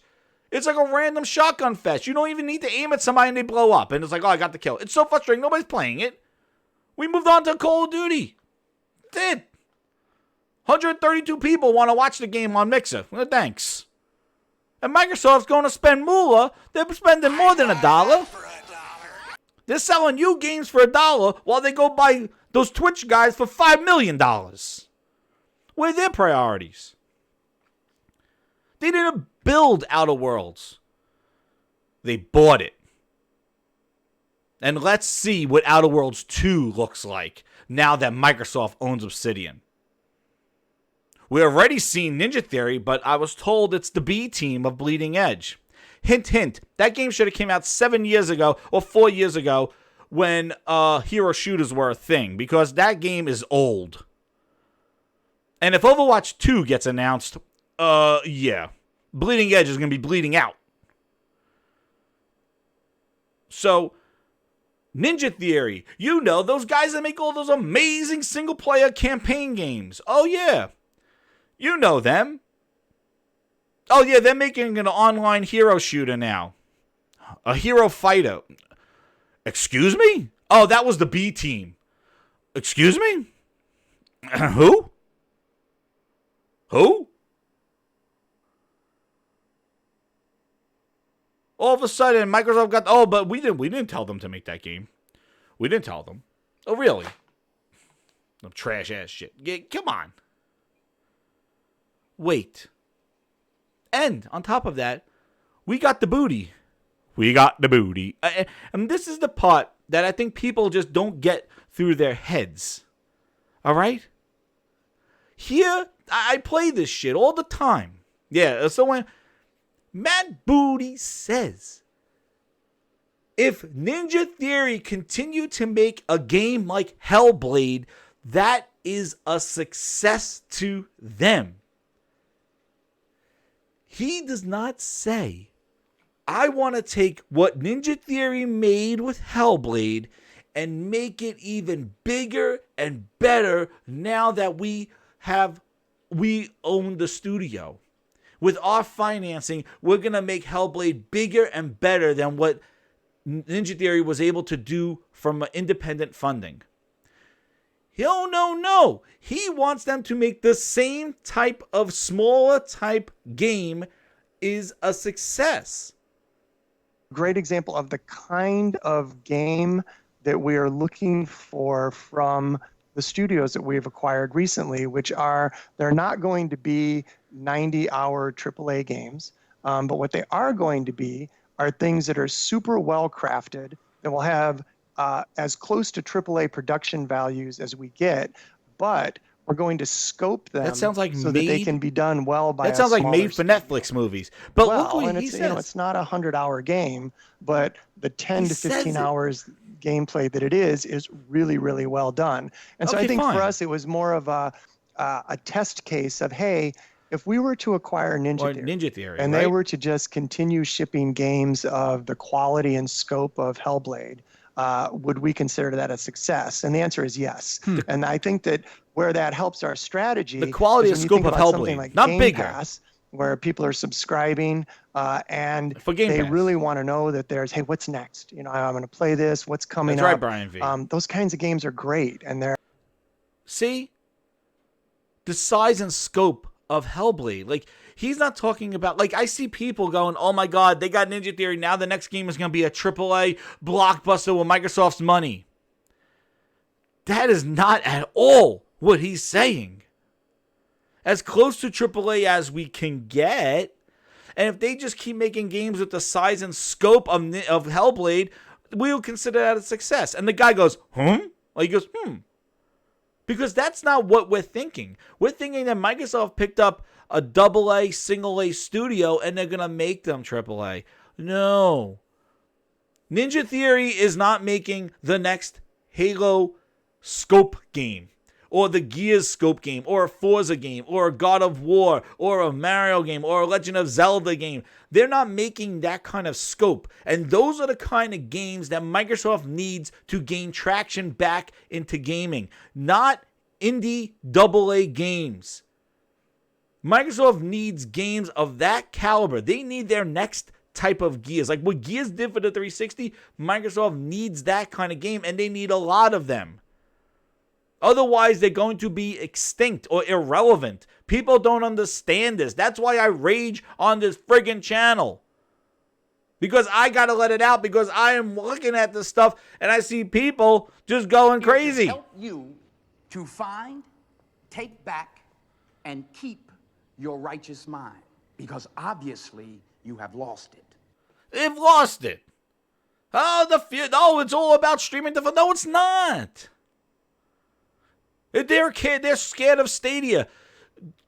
It's like a random shotgun fest. You don't even need to aim at somebody and they blow up. And it's like, oh, I got the kill. It's so frustrating. Nobody's playing it. We moved on to Call of Duty. Did 132 people want to watch the game on Mixer. Well, thanks. And Microsoft's going to spend moolah. They're spending more than $1. They're selling you games for $1 while they go buy those Twitch guys for $5 million. Where are their priorities? They didn't build Outer Worlds. They bought it. And let's see what Outer Worlds 2 looks like now that Microsoft owns Obsidian. We already seen Ninja Theory, but I was told it's the B team of Bleeding Edge. Hint, hint. That game should have came out 7 years ago or 4 years ago when hero shooters were a thing, because that game is old. And if Overwatch 2 gets announced, yeah. Bleeding Edge is going to be bleeding out. So, Ninja Theory. You know, those guys that make all those amazing single-player campaign games. Oh, yeah. You know them. Oh, yeah, they're making an online hero shooter now. A hero fighter. Excuse me? Oh, that was the B team. Excuse me? Who? Who? All of a sudden, Microsoft got... Oh, but we didn't tell them to make that game. We didn't tell them. Oh, really? No trash-ass shit. Yeah, come on. Wait. And on top of that, we got the booty. We got the booty. And this is the part that I think people just don't get through their heads. All right? Here, I play this shit all the time. Yeah, so when Matt Booty says, if Ninja Theory continue to make a game like Hellblade, that is a success to them. He does not say, I want to take what Ninja Theory made with Hellblade and make it even bigger and better now that we own the studio. with our financing, we're going to make Hellblade bigger and better than what Ninja Theory was able to do from independent funding. No. He wants them to make the same type of smaller type game is a success. Great example of the kind of game that we are looking for from the studios that we've acquired recently, which are, they're not going to be 90-hour AAA games, but what they are going to be are things that are super well crafted, that will have as close to AAA production values as we get, but we're going to scope them that sounds like so that they can be done well by that sounds like made for studio. Netflix movies. But well, look what and he it's, says. it's not a 100-hour game, but the 10 He to says 15 it. hours gameplay that it is really, really well done. And so Okay, I think fine. for us, it was more of a test case of, hey, if we were to acquire Ninja Theory, and they right? were to just continue shipping games of the quality and scope of Hellblade, would we consider that a success? And the answer is yes. And I think that where that helps our strategy, The quality is and when you scope think of about something Hellblade, like not Game bigger. Pass, where people are subscribing and For Game they Pass. really want to know that there's, hey, what's next? I'm going to play this. What's coming That's right, up? Brian V. Those kinds of games are great, and they're See? The size and scope of Hellblade. Like, he's not talking about, like, I see people going, oh my God, they got Ninja Theory. Now the next game is going to be a AAA blockbuster with Microsoft's money. That is not at all what he's saying. As close to AAA as we can get. And if they just keep making games with the size and scope of Hellblade, we'll consider that a success. And the guy goes, Like, he goes, Because that's not what we're thinking. We're thinking that Microsoft picked up a AA, single A studio and they're going to make them AAA. No. Ninja Theory is not making the next Halo scope game, or the Gears scope game, or a Forza game, or a God of War, or a Mario game, or a Legend of Zelda game. They're not making that kind of scope. And those are the kind of games that Microsoft needs to gain traction back into gaming. Not indie AA games. Microsoft needs games of that caliber. They need their next type of Gears. Like what Gears did for the 360, Microsoft needs that kind of game, and they need a lot of them. Otherwise, they're going to be extinct or irrelevant. People don't understand this. That's why I rage on this friggin' channel. Because I got to let it out, because I am looking at this stuff and I see people just going crazy. To help you to find, take back, and keep your righteous mind. Because obviously, you have lost it. They've lost it. It's all about streaming. No, it's not. They're scared of Stadia.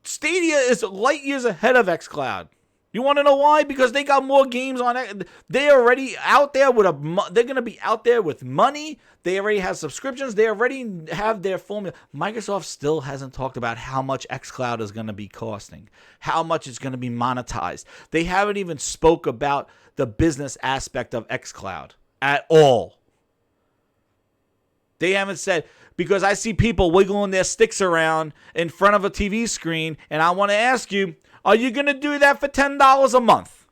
Stadia is light years ahead of xCloud. You want to know why? Because they got more games on it. They're already out there with they're going to be out there with money. They already have subscriptions. They already have their formula. Microsoft still hasn't talked about how much xCloud is going to be costing, how much it's going to be monetized. They haven't even spoke about the business aspect of xCloud at all. They haven't said, because I see people wiggling their sticks around in front of a TV screen, and I want to ask you, are you going to do that for $10 a month?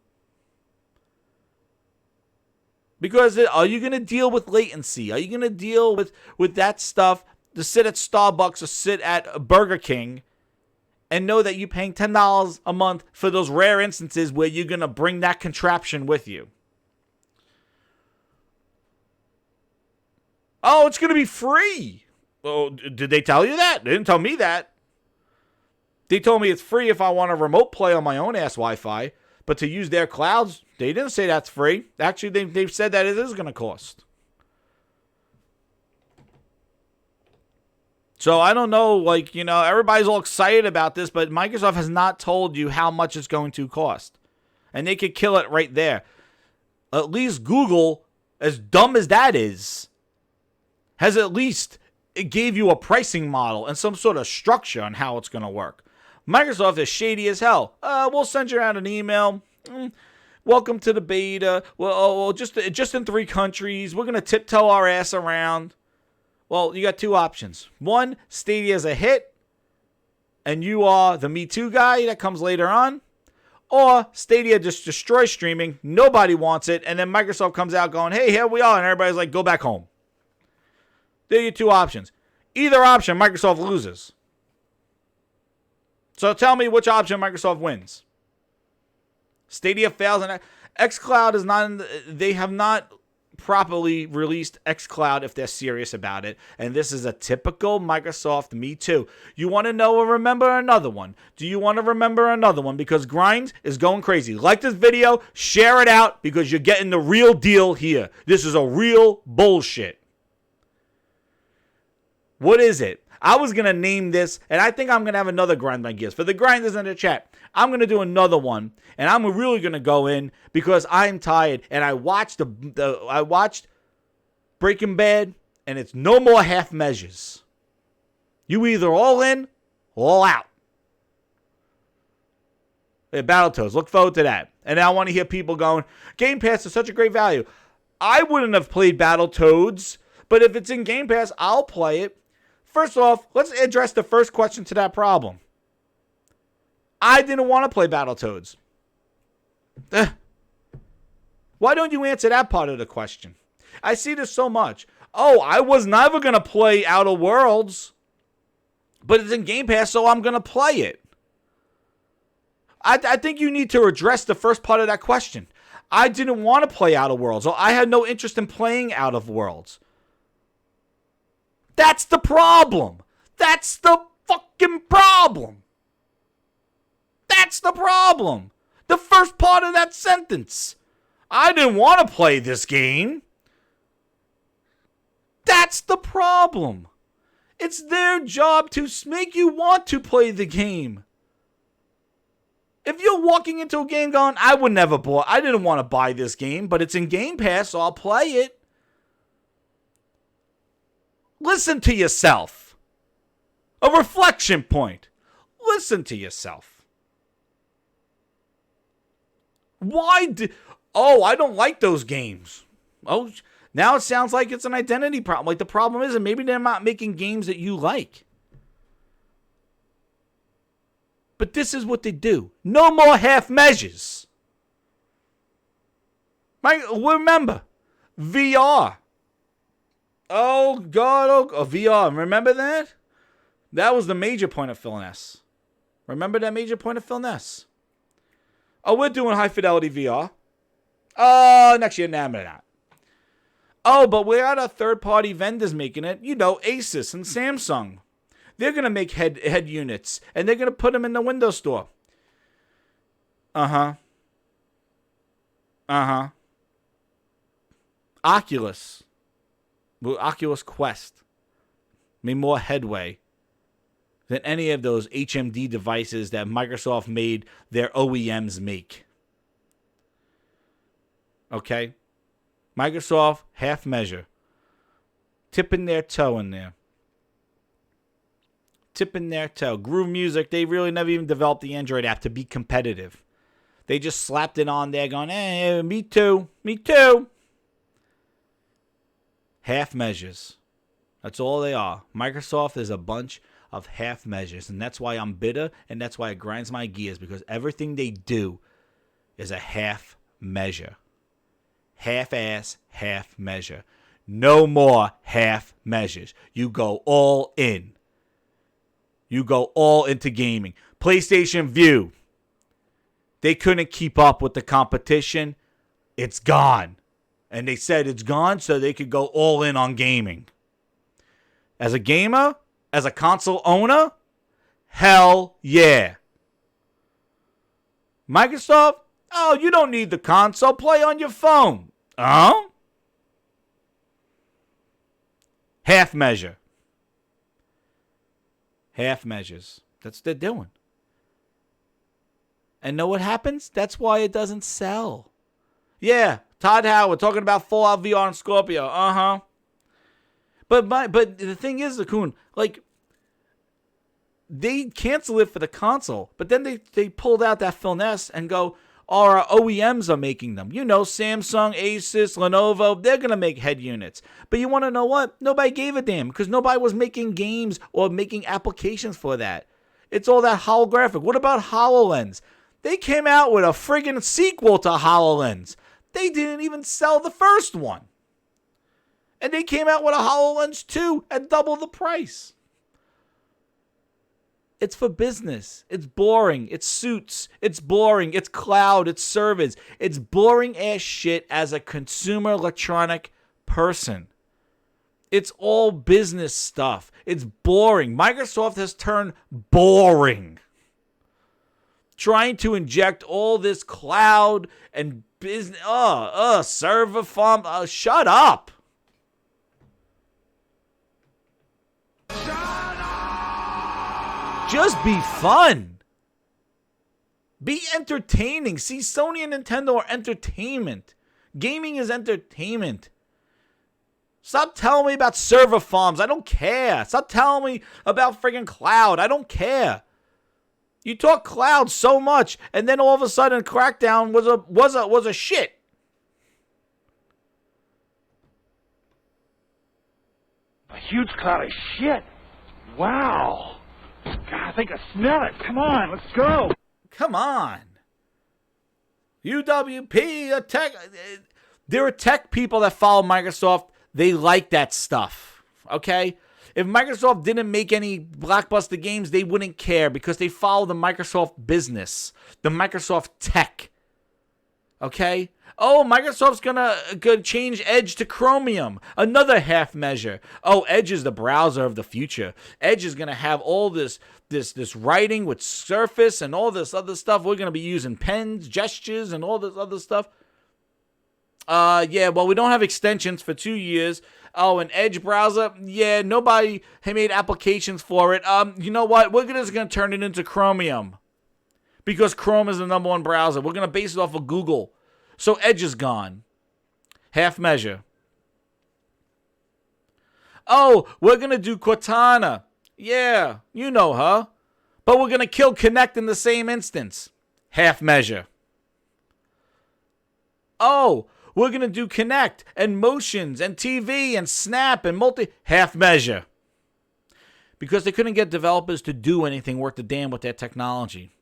Because are you going to deal with latency? Are you going to deal with that stuff to sit at Starbucks or sit at Burger King and know that you're paying $10 a month for those rare instances where you're going to bring that contraption with you? Oh, it's going to be free. Oh, did they tell you that? They didn't tell me that. They told me it's free if I want to remote play on my own ass Wi-Fi. But to use their clouds, they didn't say that's free. Actually, they've said that it is going to cost. So I don't know, everybody's all excited about this, but Microsoft has not told you how much it's going to cost. And they could kill it right there. At least Google, as dumb as that is, has at least it gave you a pricing model and some sort of structure on how it's going to work. Microsoft is shady as hell. We'll send you out an email. Welcome to the beta. Well, just in 3 countries. We're going to tiptoe our ass around. Well, you got 2 options. One, Stadia is a hit, and you are the Me Too guy that comes later on. Or Stadia just destroys streaming, nobody wants it, and then Microsoft comes out going, hey, here we are, and everybody's like, go back home. There are your two options. Either option, Microsoft loses. So tell me which option Microsoft wins. Stadia fails, and xCloud is not, they have not properly released xCloud if they're serious about it. And this is a typical Microsoft me too. You want to know or remember another one? Do you want to remember another one? Because Grind is going crazy. Like this video, share it out, because you're getting the real deal here. This is a real bullshit. What is it? I was going to name this, and I think I'm going to have another Grind My Gears. For the grinders in the chat, I'm going to do another one, and I'm really going to go in because I'm tired, and I watched I watched Breaking Bad, and it's no more half measures. You either all in or all out. Hey, Battletoads, look forward to that. And I want to hear people going, Game Pass is such a great value. I wouldn't have played Battletoads, but if it's in Game Pass, I'll play it. First off, let's address the first question to that problem. I didn't want to play Battletoads. Why don't you answer that part of the question? I see this so much. Oh, I was never going to play Outer Worlds, but it's in Game Pass, so I'm going to play it. I think you need to address the first part of that question. I didn't want to play Outer Worlds, or I had no interest in playing Outer Worlds. That's the problem. That's the fucking problem. That's the problem. The first part of that sentence. I didn't want to play this game. That's the problem. It's their job to make you want to play the game. If you're walking into a game going, I didn't want to buy this game, but it's in Game Pass, so I'll play it. Listen to yourself. A reflection point. Listen to yourself. I don't like those games. Oh, now it sounds like it's an identity problem. Like the problem is, maybe they're not making games that you like. But this is what they do. No more half measures. Remember, VR. Oh, God. VR. Remember that? That was the major point of Phil Ness. Remember that major point of Phil Ness? Oh, we're doing high fidelity VR. Oh, next year. Nah, we're not. Oh, but we got our third-party vendors making it. You know, Asus and Samsung. They're going to make head units, and they're going to put them in the Windows Store. Uh-huh. Oculus Quest made more headway than any of those HMD devices that Microsoft made their OEMs make. Okay? Microsoft, half measure. Tipping their toe in there. Tipping their toe. Groove Music, they really never even developed the Android app to be competitive. They just slapped it on there going, me too. Half measures. That's all they are. Microsoft is a bunch of half measures, and that's why I'm bitter, and that's why it grinds my gears, because everything they do is a half measure. Half-ass, half measure. No more half measures. You go all in. You go all into gaming. PlayStation Vue. They couldn't keep up with the competition. It's gone. And they said it's gone so they could go all in on gaming. As a gamer, as a console owner, hell yeah. Microsoft, oh, you don't need the console. Play on your phone. Oh? Half measure. Half measures. That's what they're doing. And know what happens? That's why it doesn't sell. Yeah, Todd Howard talking about Fallout VR and Scorpio. Uh-huh. But the thing is, Akun, like, they cancel it for the console, but then they pulled out that Phil Ness and go, our OEMs are making them. You know, Samsung, Asus, Lenovo, they're going to make head units. But you want to know what? Nobody gave a damn because nobody was making games or making applications for that. It's all that holographic. What about HoloLens? They came out with a friggin' sequel to HoloLens. They didn't even sell the first one. And they came out with a HoloLens 2 at double the price. It's for business. It's boring. It's suits. It's boring. It's cloud. It's servers. It's boring ass shit as a consumer electronic person. It's all business stuff. It's boring. Microsoft has turned boring. Trying to inject all this cloud and business, server farm. Shut up. Just be fun. Be entertaining. See, Sony and Nintendo are entertainment. Gaming is entertainment. Stop telling me about server farms. I don't care. Stop telling me about friggin' cloud. I don't care. You talk cloud so much, and then all of a sudden, Crackdown was a shit. A huge cloud of shit. Wow. God, I think I smell it. Come on, let's go. Come on. UWP, a tech. There are tech people that follow Microsoft. They like that stuff. Okay? If Microsoft didn't make any blockbuster games, they wouldn't care because they follow the Microsoft business, the Microsoft tech. Okay? Oh, Microsoft's gonna change Edge to Chromium. Another half measure. Oh, Edge is the browser of the future. Edge is gonna have all this writing with Surface and all this other stuff. We're gonna be using pens, gestures, and all this other stuff. Yeah, well, we don't have extensions for 2 years. Oh, an Edge browser? Yeah, nobody made applications for it. You know what? We're just gonna turn it into Chromium because Chrome is the #1 browser. We're gonna base it off of Google. So Edge is gone. Half measure. Oh, we're going to do Cortana. Yeah, you know her. But we're going to kill Kinect in the same instance. Half measure. Oh, we're going to do Kinect and motions and TV and Snap and half measure. Because they couldn't get developers to do anything worth a damn with their technology.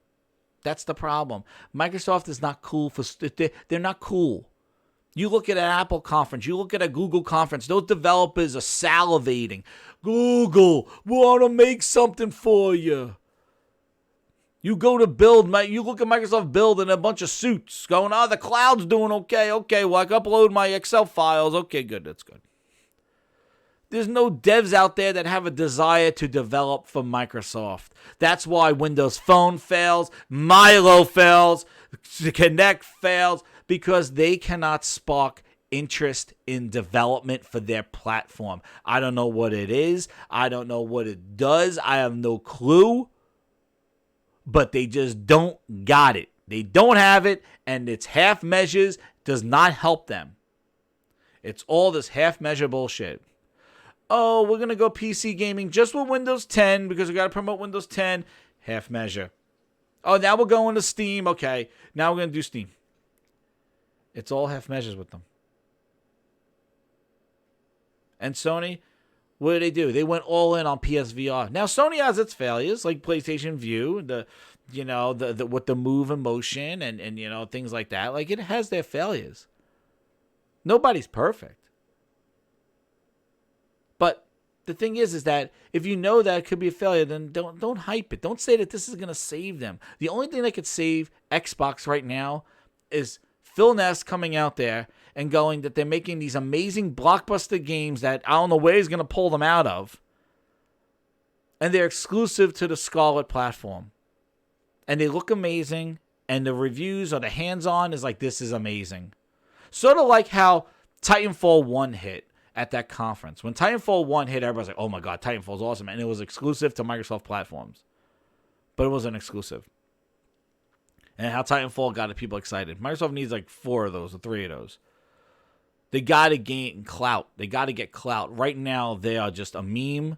That's the problem. Microsoft is not cool they're not cool. You look at an Apple conference, you look at a Google conference, those developers are salivating. Google, we want to make something for you. You go to build, you look at Microsoft Build and a bunch of suits going, the cloud's doing okay. Okay, well, I can upload my Excel files. Okay, good, that's good. There's no devs out there that have a desire to develop for Microsoft. That's why Windows Phone fails, Milo fails, Kinect fails, because they cannot spark interest in development for their platform. I don't know what it is. I don't know what it does. I have no clue. But they just don't got it. They don't have it, and its half measures does not help them. It's all this half measure bullshit. Oh, we're going to go PC gaming just with Windows 10 because we got to promote Windows 10. Half measure. Oh, now we're going to Steam. Okay, now we're going to do Steam. It's all half measures with them. And Sony, what did? They went all in on PSVR. Now, Sony has its failures, like PlayStation View, with the move and motion and things like that. Like, it has their failures. Nobody's perfect. But the thing is that if you know that it could be a failure, then don't hype it. Don't say that this is going to save them. The only thing that could save Xbox right now is Phil Ness coming out there and going that they're making these amazing blockbuster games that I don't know where he's going to pull them out of. And they're exclusive to the Scarlet platform. And they look amazing. And the reviews or the hands-on is like, this is amazing. Sort of like how Titanfall 1 hit at that conference. When Titanfall 1 hit, everybody's like, oh my god, Titanfall's awesome. And it was exclusive to Microsoft platforms. But it wasn't exclusive. And how Titanfall got people excited. Microsoft needs like 4 of those or 3 of those. They got to gain clout. They got to get clout. Right now, they are just a meme.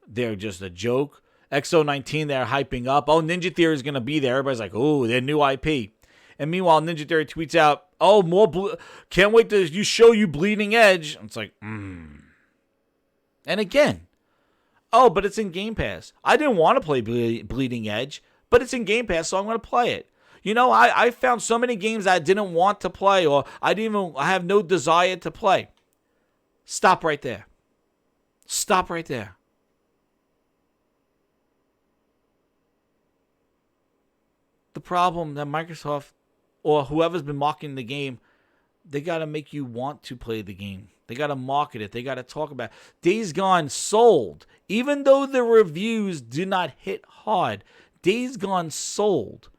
They're just a joke. XO19, they're hyping up. Oh, Ninja Theory is going to be there. Everybody's like, oh, their new IP. And meanwhile, Ninja Theory tweets out, oh, can't wait to show you Bleeding Edge. It's like, And again, oh, but it's in Game Pass. I didn't want to play Bleeding Edge, but it's in Game Pass, so I'm going to play it. I found so many games I didn't want to play, or I have no desire to play. Stop right there. Stop right there. The problem that Microsoft or whoever's been marketing the game, they got to make you want to play the game. They got to market it. They got to talk about it. Days Gone sold. Even though the reviews did not hit hard, Days Gone sold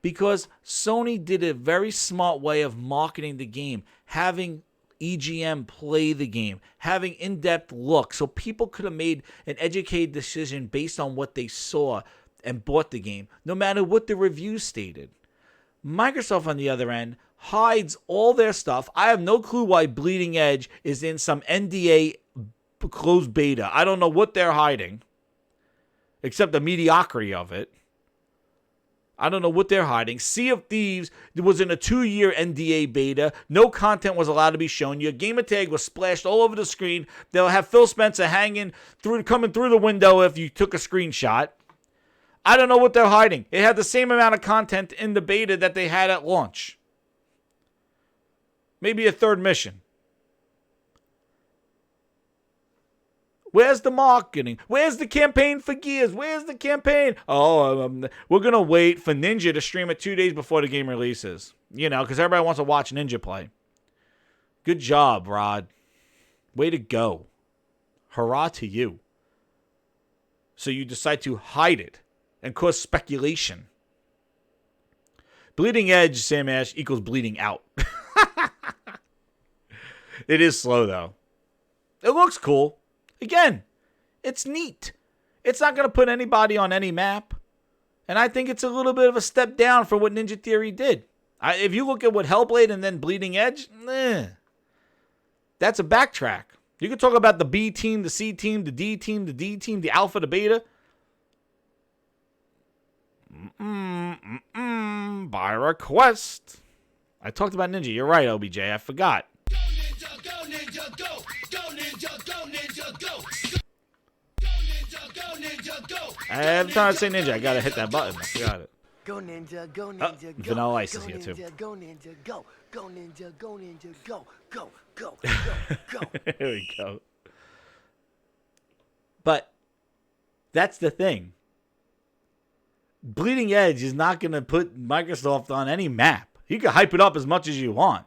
because Sony did a very smart way of marketing the game, having EGM play the game, having in-depth look, so people could have made an educated decision based on what they saw and bought the game, no matter what the reviews stated. Microsoft, on the other end, hides all their stuff. I have no clue why Bleeding Edge is in some NDA closed beta. I don't know what they're hiding, except the mediocrity of it. I don't know what they're hiding. Sea of Thieves was in a 2-year NDA beta. No content was allowed to be shown. Your gamer tag was splashed all over the screen. They'll have Phil Spencer coming through the window if you took a screenshot. I don't know what they're hiding. It had the same amount of content in the beta that they had at launch. Maybe a third mission. Where's the marketing? Where's the campaign for Gears? Where's the campaign? Oh, we're going to wait for Ninja to stream it 2 days before the game releases. Because everybody wants to watch Ninja play. Good job, Rod. Way to go. Hurrah to you. So you decide to hide it and cause speculation. Bleeding Edge, Sam Ash, equals bleeding out. It is slow, though. It looks cool. Again, it's neat. It's not going to put anybody on any map. And I think it's a little bit of a step down for what Ninja Theory did. If you look at what Hellblade and then Bleeding Edge, that's a backtrack. You can talk about the B team, the C team, the D team, the D team, the alpha, the beta. By request. I talked about Ninja. You're right, OBJ. I forgot. Go Ninja, go Ninja, go! Go Ninja, go Ninja, go! Go Ninja, go Ninja, go! Every time I say Ninja, I gotta hit that button. I forgot it. Go Ninja, go Ninja, go! Vanilla Ice is here too. Go Ninja, go! Go Ninja, go Ninja, go! Go, go, go! Here we go. But that's the thing. Bleeding Edge is not going to put Microsoft on any map. You can hype it up as much as you want.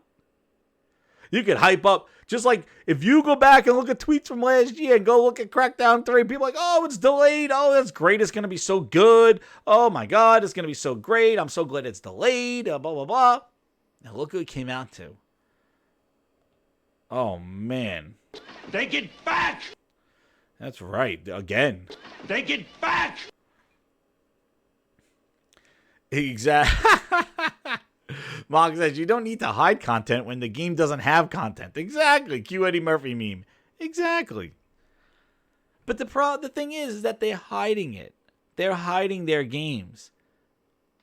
You can hype up, just like if you go back and look at tweets from last year and go look at Crackdown 3, people are like, oh, it's delayed. Oh, that's great. It's going to be so good. Oh, my God, it's going to be so great. I'm so glad it's delayed. Blah, blah, blah. Now, look what it came out to. Oh, man. Take it back! That's right. Again. Take it back! Exactly. Mark says, you don't need to hide content when the game doesn't have content. Exactly. Q Eddie Murphy meme. Exactly. But the thing is that they're hiding it. They're hiding their games.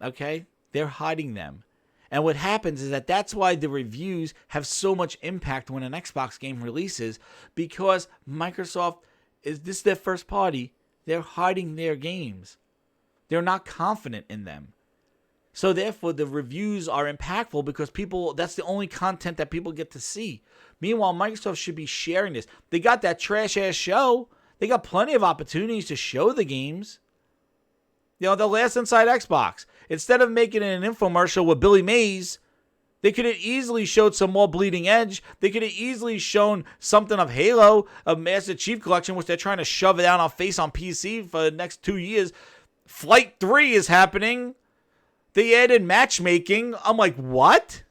Okay? They're hiding them. And what happens is that's why the reviews have so much impact when an Xbox game releases, because Microsoft, this is their first party. They're hiding their games. They're not confident in them. So therefore, the reviews are impactful because that's the only content that people get to see. Meanwhile, Microsoft should be sharing this. They got that trash-ass show. They got plenty of opportunities to show the games. The last Inside Xbox. Instead of making it an infomercial with Billy Mays, they could have easily showed some more Bleeding Edge. They could have easily shown something of Halo, of Master Chief Collection, which they're trying to shove it down our face on PC for the next 2 years. Flight 3 is happening. They added matchmaking. I'm like, what?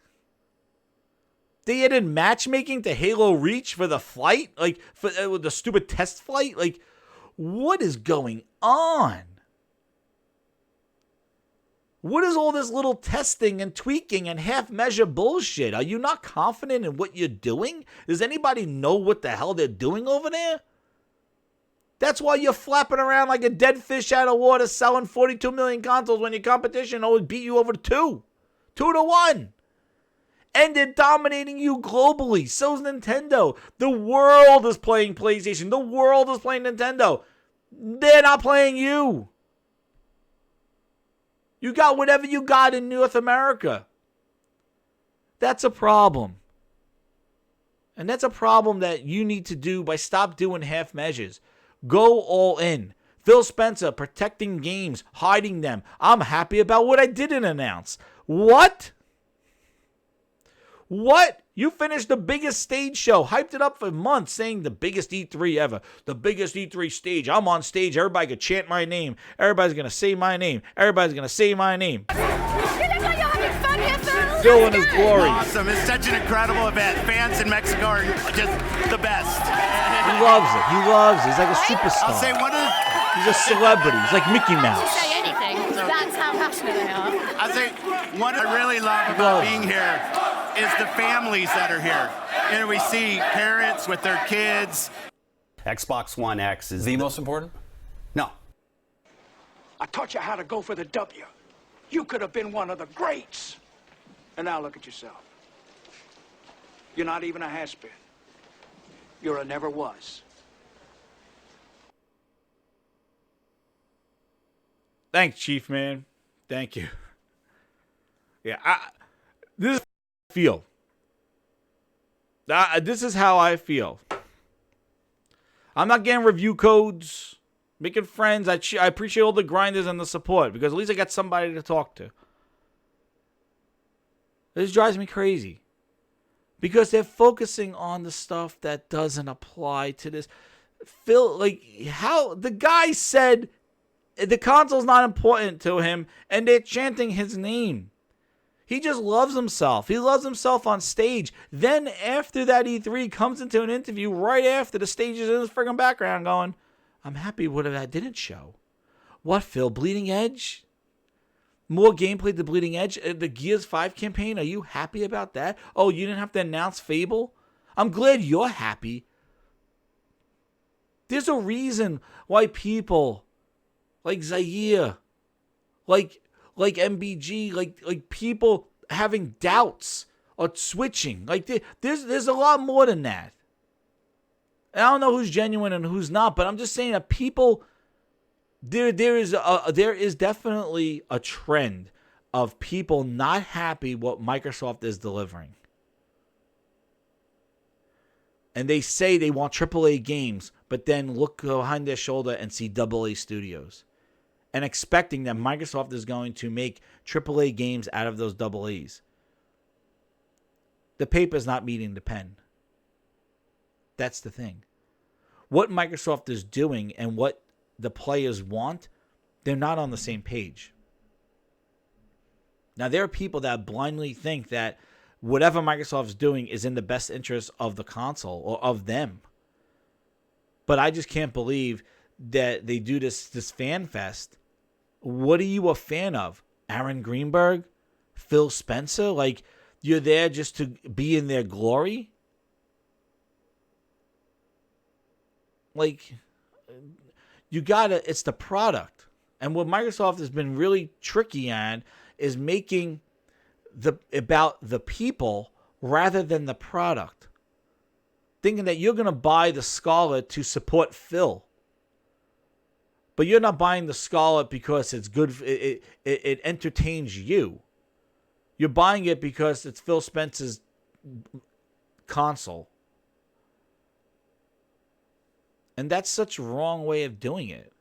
They added matchmaking to Halo Reach for the flight? Like, for the stupid test flight? Like, what is going on? What is all this little testing and tweaking and half-measure bullshit? Are you not confident in what you're doing? Does anybody know what the hell they're doing over there? That's why you're flapping around like a dead fish out of water selling 42 million consoles when your competition always beat you over 2 to 1. And they're dominating you globally. So's Nintendo. The world is playing PlayStation. The world is playing Nintendo. They're not playing you. You got whatever you got in North America. That's a problem. And that's a problem that you need to do by stop doing half measures. Go all in. Phil Spencer protecting games, hiding them. I'm happy about what I didn't announce. What? What? You finished the biggest stage show, hyped it up for months, saying the biggest E3 ever. The biggest E3 stage. I'm on stage. Everybody could chant my name. Everybody's going to say my name. Everybody's going to say my name. Phil in his glory. Awesome. It's such an incredible event. Fans in Mexico are just the best. He loves it. He loves it. He's like a superstar. I'll say one of the... He's a celebrity. He's like Mickey Mouse. Say anything. That's how passionate they are. I'll say what I really love about being here is the families that are here. And we see parents with their kids. Xbox One X is the most important? No. I taught you how to go for the W. You could have been one of the greats. And now look at yourself. You're not even a has-been. You're a never was. Thanks, Chief, man. Thank you. Yeah, this is how I feel. This is how I feel. I'm not getting review codes, making friends. I appreciate all the grinders and the support because at least I got somebody to talk to. This drives me crazy because they're focusing on the stuff that doesn't apply to this. Phil, like, how the guy said the console's not important to him and they're chanting his name. He just loves himself. He loves himself on stage. Then after that E3 comes into an interview right after the stage is in his friggin' background going, I'm happy with what I didn't show. What, Phil? Bleeding Edge? More gameplay to Bleeding Edge? The Gears 5 campaign? Are you happy about that? Oh, you didn't have to announce Fable? I'm glad you're happy. There's a reason why people like Zaire, like MBG, like people having doubts or switching. Like there's a lot more than that. And I don't know who's genuine and who's not, but I'm just saying that people there is definitely a trend of people not happy what Microsoft is delivering. And they say they want AAA games, but then look behind their shoulder and see AA studios. And expecting that Microsoft is going to make AAA games out of those AA's. The paper's not meeting the pen. That's the thing. What Microsoft is doing and what the players want, they're not on the same page. Now, there are people that blindly think that whatever Microsoft's doing is in the best interest of the console or of them. But I just can't believe that they do this fan fest. What are you a fan of? Aaron Greenberg? Phil Spencer? Like, you're there just to be in their glory? Like, you gotta, it's the product. And what Microsoft has been really tricky on is making about the people rather than the product. Thinking that you're gonna buy the Scarlet to support Phil. But you're not buying the Scarlet because it's good. It entertains you. You're buying it because it's Phil Spencer's console. And that's such a wrong way of doing it.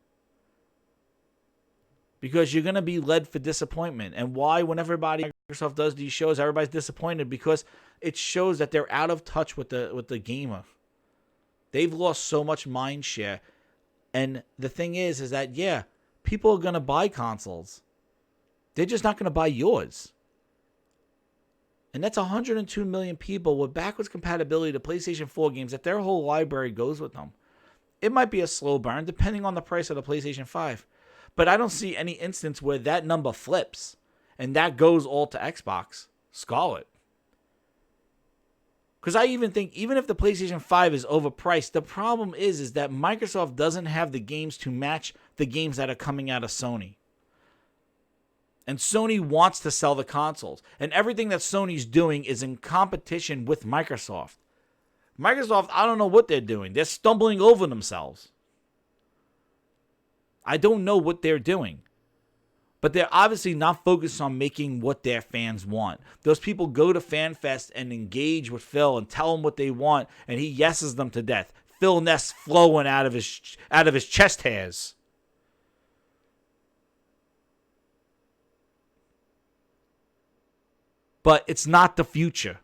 Because you're going to be led for disappointment. And why, when Microsoft does these shows, everybody's disappointed? Because it shows that they're out of touch with the gamer. They've lost so much mind share. And the thing is that, yeah, people are going to buy consoles. They're just not going to buy yours. And that's 102 million people with backwards compatibility to PlayStation 4 games that their whole library goes with them. It might be a slow burn depending on the price of the PlayStation 5. But I don't see any instance where that number flips and that goes all to Xbox Scarlet. Because I even think, even if the PlayStation 5 is overpriced, the problem is that Microsoft doesn't have the games to match the games that are coming out of Sony. And Sony wants to sell the consoles. And everything that Sony's doing is in competition with Microsoft. Microsoft, I don't know what they're doing. They're stumbling over themselves. I don't know what they're doing. But they're obviously not focused on making what their fans want. Those people go to FanFest and engage with Phil and tell him what they want, and he yeses them to death. Phil Ness flowing out of his chest hairs. But it's not the future,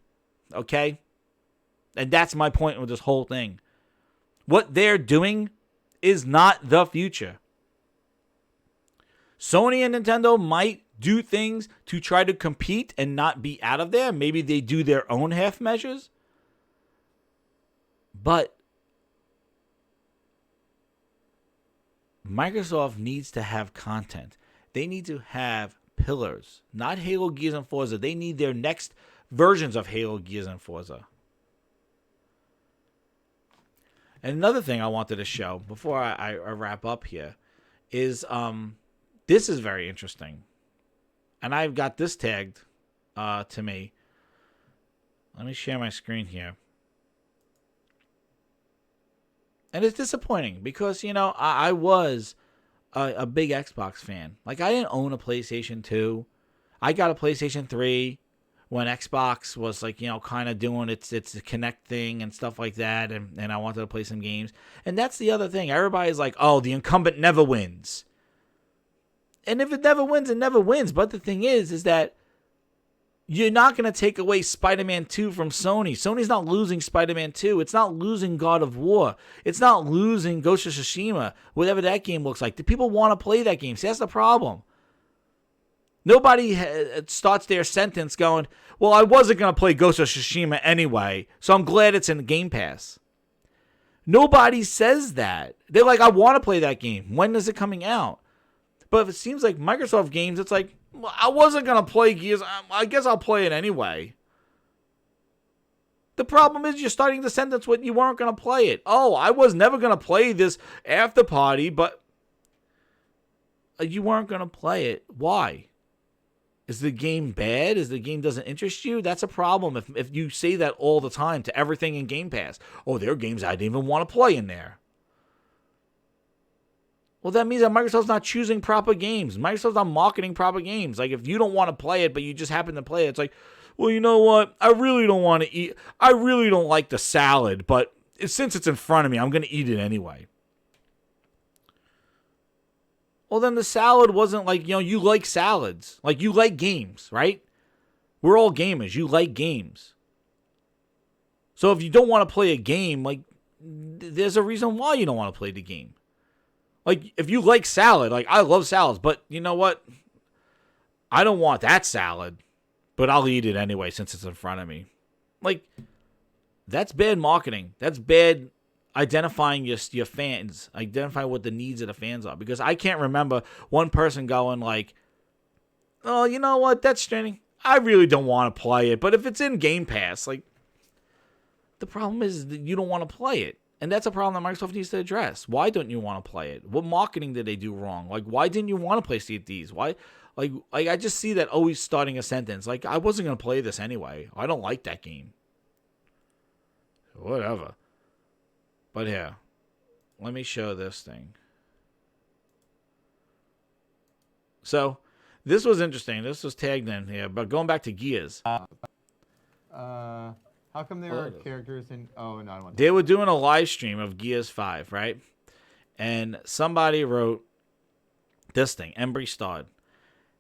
okay? And that's my point with this whole thing. What they're doing is not the future. Sony and Nintendo might do things to try to compete and not be out of there. Maybe they do their own half measures. But Microsoft needs to have content. They need to have pillars, not Halo, Gears, and Forza. They need their next versions of Halo, Gears, and Forza. And another thing I wanted to show before I wrap up here is this is very interesting. And I've got this tagged to me. Let me share my screen here. And it's disappointing because, I was a big Xbox fan. Like, I didn't own a PlayStation 2. I got a PlayStation 3 when Xbox was, like, kind of doing its Connect thing and stuff like that. And I wanted to play some games. And that's the other thing. Everybody's like, oh, the incumbent never wins. And if it never wins, it never wins. But the thing is that you're not going to take away Spider-Man 2 from Sony. Sony's not losing Spider-Man 2. It's not losing God of War. It's not losing Ghost of Tsushima, whatever that game looks like. The people want to play that game. See, that's the problem. Nobody starts their sentence going, well, I wasn't going to play Ghost of Tsushima anyway, so I'm glad it's in the Game Pass. Nobody says that. They're like, I want to play that game. When is it coming out? But if it seems like Microsoft games, it's like, well, I wasn't going to play Gears. I guess I'll play it anyway. The problem is you're starting the sentence with you weren't going to play it. Oh, I was never going to play this after party, but you weren't going to play it. Why? Is the game bad? Is the game doesn't interest you? That's a problem if you say that all the time to everything in Game Pass. Oh, there are games I didn't even want to play in there. Well, that means that Microsoft's not choosing proper games. Microsoft's not marketing proper games. Like, if you don't want to play it, but you just happen to play it, it's like, well, you know what? I really don't want to eat. I really don't like the salad, but since it's in front of me, I'm going to eat it anyway. Well, then the salad wasn't like, you like salads. Like, you like games, right? We're all gamers. You like games. So if you don't want to play a game, like, there's a reason why you don't want to play the game. Like, if you like salad, like, I love salads, but you know what? I don't want that salad, but I'll eat it anyway since it's in front of me. Like, that's bad marketing. That's bad identifying your fans, identifying what the needs of the fans are. Because I can't remember one person going like, oh, you know what? That's Stranding. I really don't want to play it, but if it's in Game Pass, like, the problem is that you don't want to play it. And that's a problem that Microsoft needs to address. Why don't you want to play it? What marketing did they do wrong? Like, why didn't you want to play Sea of Thieves? Why? Like I just see that always starting a sentence. Like, I wasn't going to play this anyway. I don't like that game. Whatever. But here, let me show this thing. So, this was interesting. This was tagged in here. But going back to Gears. How come there are characters in... Oh, no, I don't want to... They were doing a live stream of Gears 5, right? And somebody wrote this thing, Embry starred.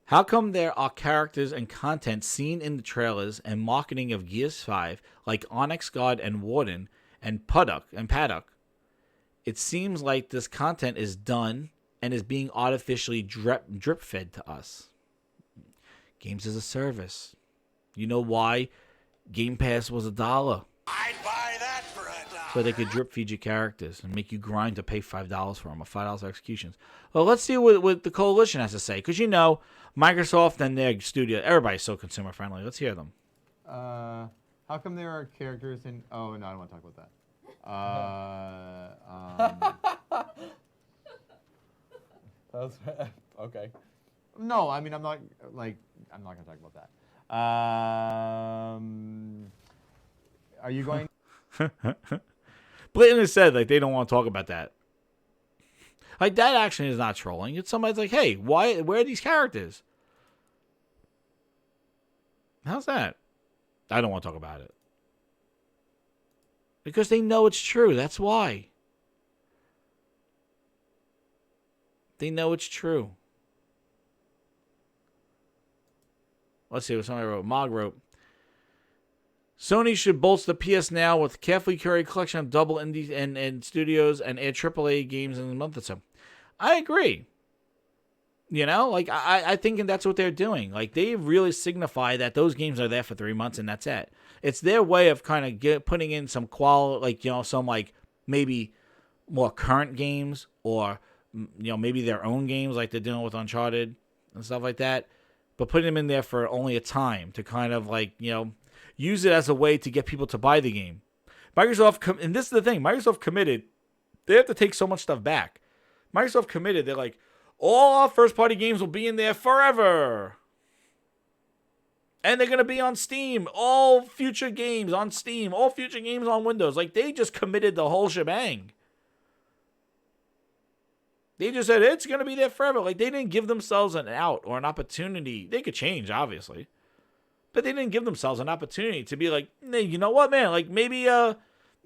How come there are characters and content seen in the trailers and marketing of Gears 5 like Onyx Guard and Warden and Paddock? It seems like this content is done and is being artificially drip-fed to us. Games as a service. You know why Game Pass was $1? I'd buy that for $1. So they could drip feed your characters and make you grind to pay $5 for them, or $5 for executions. Well, let's see what the coalition has to say. Because, Microsoft and their studio, everybody's so consumer friendly. Let's hear them. How come there are characters in... Oh, no, I don't want to talk about that. Okay. No, I mean, I'm not going to talk about that. Are you going... Blatantly said, like, they don't want to talk about that. Like, that actually is not trolling. It's somebody's like, hey, where are these characters? How's that? I don't want to talk about it. Because they know it's true. That's why. They know it's true. Let's see what somebody wrote. Mog wrote, Sony should bolster the PS Now with carefully curated collection of double indie and studios and add AAA games in a month or so. I agree. You know, like, I think that's what they're doing. Like, they really signify that those games are there for 3 months and that's it. It's their way of kind of putting in some quality, like, you know, some, like, maybe more current games or, you know, maybe their own games like they're doing with Uncharted and stuff like that. But putting them in there for only a time to kind of, like, you know, use it as a way to get people to buy the game. Microsoft, and this is the thing, Microsoft committed, they have to take so much stuff back. Microsoft committed, they're like, all our first-party games will be in there forever. And they're going to be on Steam. All future games on Steam. All future games on Windows. Like, they just committed the whole shebang. They just said it's going to be there forever. Like, they didn't give themselves an out or an opportunity. They could change, obviously. But they didn't give themselves an opportunity to be like, hey, you know what, man? Like, maybe, you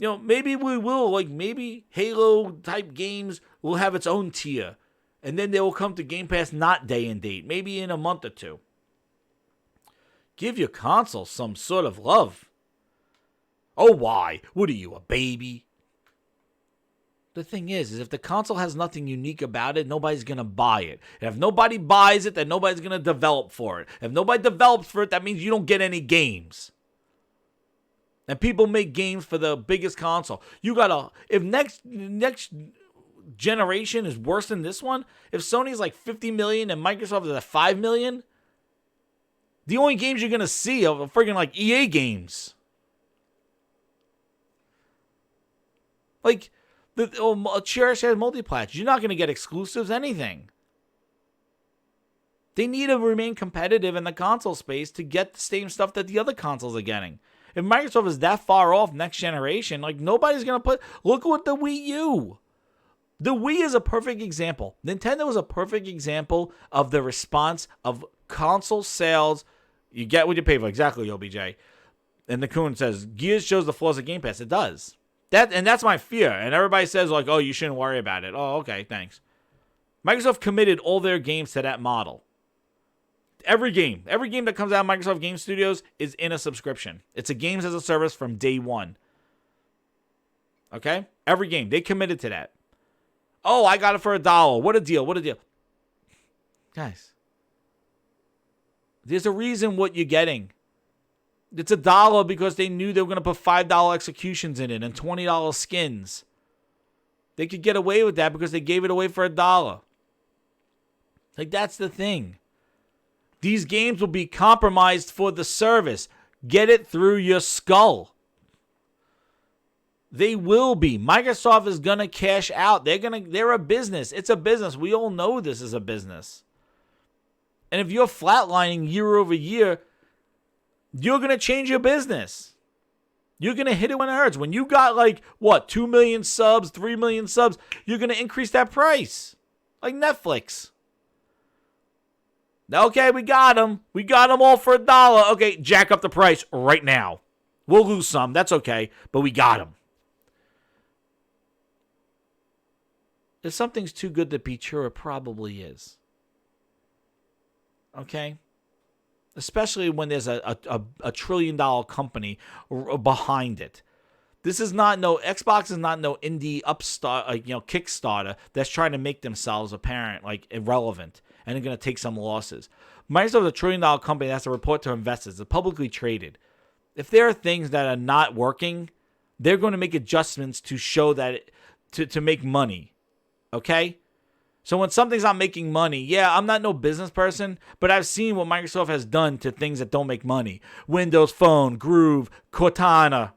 know, maybe we will. Like, maybe Halo-type games will have its own tier. And then they will come to Game Pass not day and date. Maybe in a month or two. Give your console some sort of love. Oh, why? What are you, a baby? The thing is if the console has nothing unique about it, nobody's going to buy it. And if nobody buys it, then nobody's going to develop for it. If nobody develops for it, that means you don't get any games. And people make games for the biggest console. You got to, if next generation is worse than this one, if Sony's like 50 million and Microsoft is at 5 million, the only games you're going to see are friggin' like EA games. Like, Cherish has multi-plat. You're not going to get exclusives, anything. They need to remain competitive in the console space to get the same stuff that the other consoles are getting. If Microsoft is that far off next generation, like, nobody's going to put... Look at the Wii U. The Wii is a perfect example. Nintendo is a perfect example of the response of console sales. You get what you pay for. Exactly, OBJ. And the Coon says, Gears shows the flaws of Game Pass. It does. That's my fear. And everybody says, like, oh, you shouldn't worry about it. Oh, okay, thanks. Microsoft committed all their games to that model. Every game that comes out of Microsoft Game Studios is in a subscription. It's a games as a service from day one. Okay? Every game. They committed to that. Oh, I got it for $1. What a deal. What a deal. Guys, there's a reason what you're getting. It's $1 because they knew they were going to put $5 executions in it and $20 skins. They could get away with that because they gave it away for $1. Like, that's the thing. These games will be compromised for the service. Get it through your skull. They will be. Microsoft is going to cash out. They're a business. It's a business. We all know this is a business. And if you're flatlining year over year, you're going to change your business. You're going to hit it when it hurts. When you got 2 million subs, 3 million subs, you're going to increase that price. Like Netflix. Okay, we got them. We got them all for $1. Okay, jack up the price right now. We'll lose some. That's okay. But we got them. If something's too good to be true, it probably is. Okay? Especially when there's a $1 trillion company behind it. This is not Xbox is not no indie upstart, Kickstarter that's trying to make themselves apparent, irrelevant, and they're going to take some losses. Microsoft is a $1 trillion company that has to report to investors. It's publicly traded. If there are things that are not working, they're going to make adjustments to show that to make money. Okay? So when something's not making money, yeah, I'm not no business person, but I've seen what Microsoft has done to things that don't make money. Windows Phone, Groove, Cortana,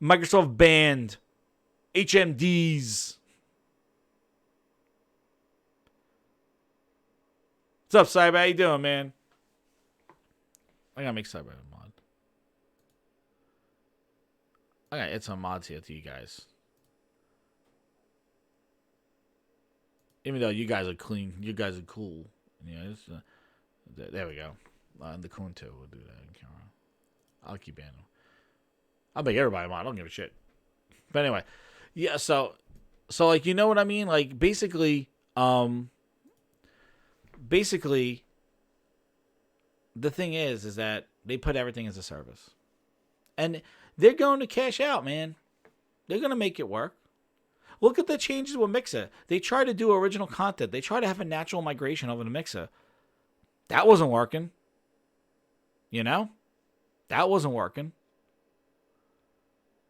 Microsoft Band, HMDs. What's up, Cyber? How you doing, man? I gotta make Cyber a mod. I gotta add some mods here to you guys. Even though you guys are clean, you guys are cool. Yeah, there we go. The coon too will do that in camera. I'll keep banning them. I'll make everybody mod. I don't give a shit. But anyway, yeah. So like, you know what I mean? Like, basically, the thing is that they put everything as a service, and they're going to cash out, man. They're going to make it work. Look at the changes with Mixer. They try to do original content. They try to have a natural migration over to Mixer. That wasn't working. You know? That wasn't working.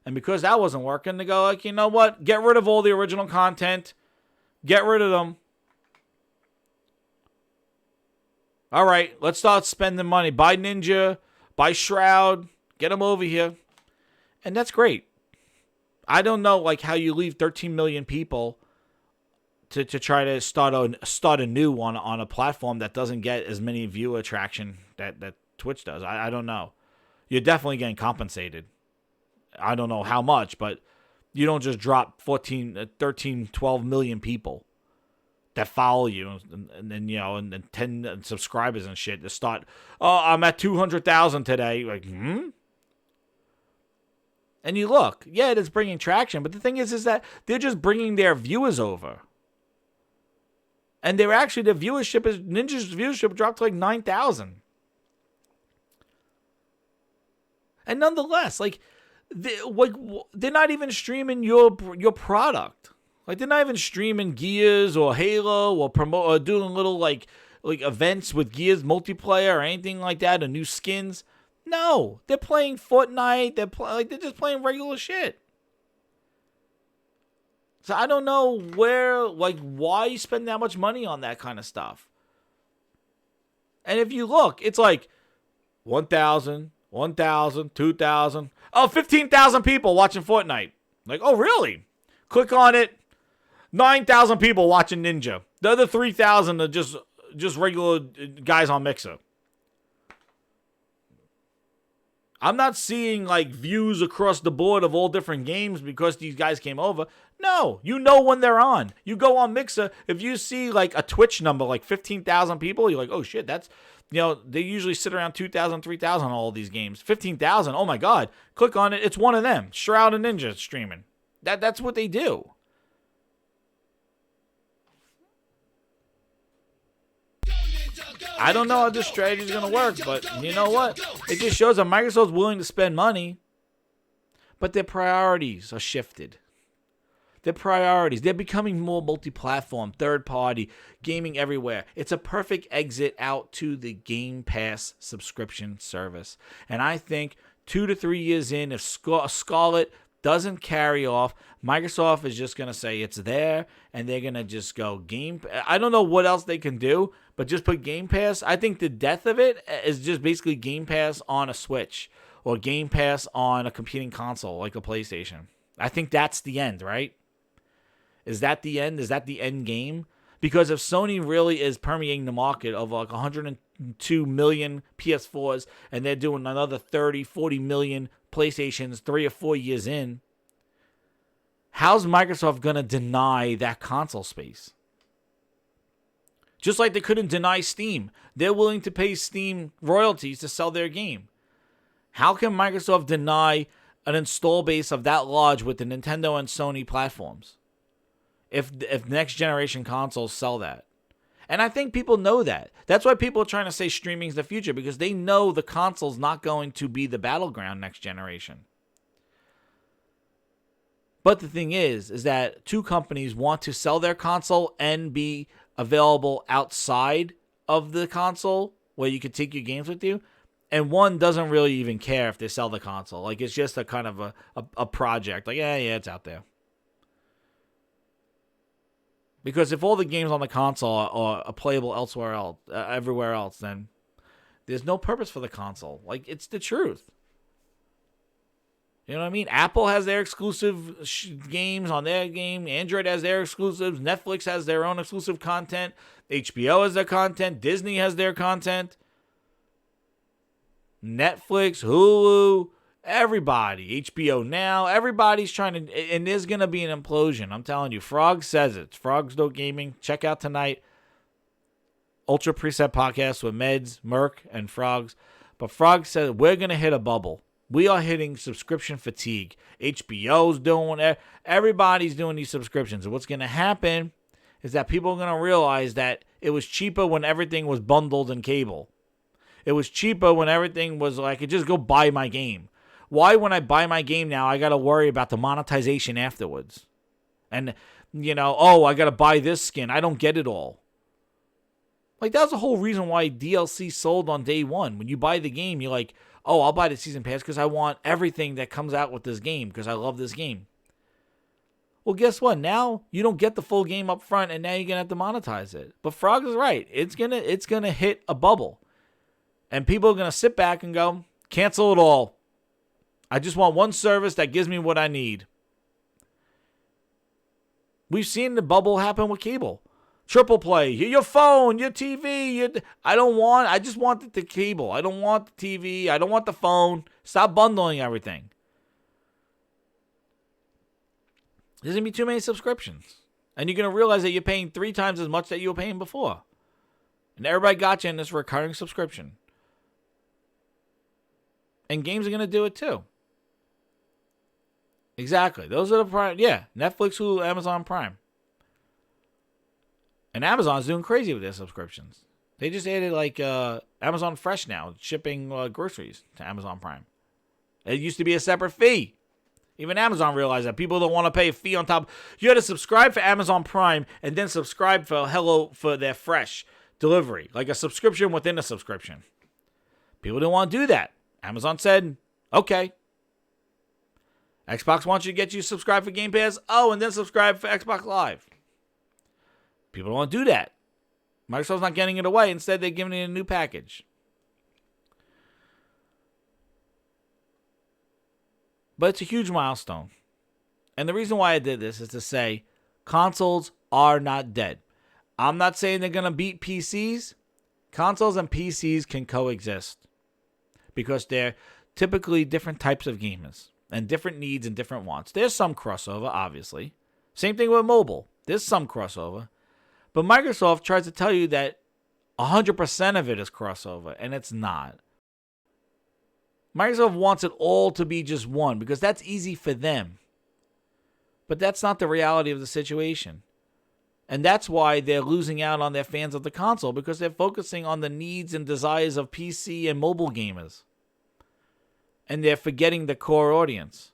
And because that wasn't working, they go like, you know what? Get rid of all the original content. Get rid of them. All right, let's start spending money. Buy Ninja. Buy Shroud. Get them over here. And that's great. I don't know like how you leave 13 million people to try to start a new one on a platform that doesn't get as many viewer attraction that Twitch does. I don't know. You're definitely getting compensated. I don't know how much, but you don't just drop 13, 12 million people that follow you and then, you know, and 10 subscribers and shit to start, oh, I'm at 200,000 today. Like, And you look, yeah, it is bringing traction, but the thing is that they're just bringing their viewers over. And they're actually, Ninja's viewership dropped to like 9,000. And nonetheless, like they're not even streaming your product. Like, they're not even streaming Gears or Halo or doing little like events with Gears multiplayer or anything like that, or new skins. No, they're playing Fortnite. They're just playing regular shit. So I don't know why you spend that much money on that kind of stuff. And if you look, it's like 1,000, 1,000, 2,000. Oh, 15,000 people watching Fortnite. Like, oh, really? Click on it. 9,000 people watching Ninja. The other 3,000 are just regular guys on Mixer. I'm not seeing like views across the board of all different games because these guys came over. No, you know when they're on. You go on Mixer, if you see like a Twitch number like 15,000 people, you're like, oh shit, that's, you know, they usually sit around 2,000, 3,000 on all these games. 15,000, oh my god. Click on it, it's one of them. Shroud and Ninja streaming. That's what they do. I don't know how this strategy is going to work, but you know what? It just shows that Microsoft's willing to spend money, but their priorities are shifted. Their priorities, they're becoming more multi-platform, third-party, gaming everywhere. It's a perfect exit out to the Game Pass subscription service. And I think 2 to 3 years in, if Scarlet doesn't carry off, Microsoft is just going to say it's there, and they're going to just go Game Pass. I don't know what else they can do, but just put Game Pass. I think the death of it is just basically Game Pass on a Switch or Game Pass on a competing console like a PlayStation. I think that's the end, right? Is that the end? Is that the end game? Because if Sony really is permeating the market of like 102 million PS4s and they're doing another 30, 40 million PlayStations 3 or 4 years in, how's Microsoft going to deny that console space? Just like they couldn't deny Steam. They're willing to pay Steam royalties to sell their game. How can Microsoft deny an install base of that large with the Nintendo and Sony platforms if next generation consoles sell that? And I think people know that. That's why people are trying to say streaming is the future, because they know the console's not going to be the battleground next generation. But the thing is that two companies want to sell their console and be available outside of the console where you could take your games with you. And one doesn't really even care if they sell the console. Like, it's just a kind of a project. Like, yeah, it's out there. Because if all the games on the console are playable everywhere else, then there's no purpose for the console. Like, it's the truth. You know what I mean? Apple has their exclusive games on their game. Android has their exclusives. Netflix has their own exclusive content. HBO has their content. Disney has their content. Netflix, Hulu, Everybody, HBO Now, everybody's trying to, and there's going to be an implosion. I'm telling you, Frog says it. Frog's No Gaming. Check out tonight. Ultra Preset Podcast with Meds, Merc, and Frogs. But Frog says we're going to hit a bubble. We are hitting subscription fatigue. HBO's doing it. Everybody's doing these subscriptions. And what's going to happen is that people are going to realize that it was cheaper when everything was bundled in cable. It was cheaper when everything was like, I could just go buy my game. Why, when I buy my game now, I got to worry about the monetization afterwards? And, I got to buy this skin. I don't get it all. Like, that was the whole reason why DLC sold on day one. When you buy the game, you're like, oh, I'll buy the season pass because I want everything that comes out with this game because I love this game. Well, guess what? Now you don't get the full game up front, and now you're going to have to monetize it. But Frog is right. It's gonna hit a bubble. And people are going to sit back and go, cancel it all. I just want one service that gives me what I need. We've seen the bubble happen with cable. Triple play, your phone, your TV. I just want the cable. I don't want the TV. I don't want the phone. Stop bundling everything. There's going to be too many subscriptions. And you're going to realize that you're paying 3 times as much that you were paying before. And everybody got you in this recurring subscription. And games are going to do it too. Exactly. Those are the Prime. Yeah. Netflix, Hulu, Amazon Prime. And Amazon's doing crazy with their subscriptions. They just added Amazon Fresh now, shipping groceries to Amazon Prime. It used to be a separate fee. Even Amazon realized that people don't want to pay a fee on top. You had to subscribe for Amazon Prime and then subscribe for their Fresh delivery, like a subscription within a subscription. People didn't want to do that. Amazon said, okay. Xbox wants you to get you subscribed for Game Pass. Oh, and then subscribe for Xbox Live. People don't want to do that. Microsoft's not getting it away. Instead, they're giving it a new package. But it's a huge milestone. And the reason why I did this is to say consoles are not dead. I'm not saying they're going to beat PCs. Consoles and PCs can coexist because they're typically different types of gamers and different needs and different wants. There's some crossover, obviously. Same thing with mobile. There's some crossover. But Microsoft tries to tell you that 100% of it is crossover, and it's not. Microsoft wants it all to be just one because that's easy for them. But that's not the reality of the situation. And that's why they're losing out on their fans of the console, because they're focusing on the needs and desires of PC and mobile gamers. And they're forgetting the core audience.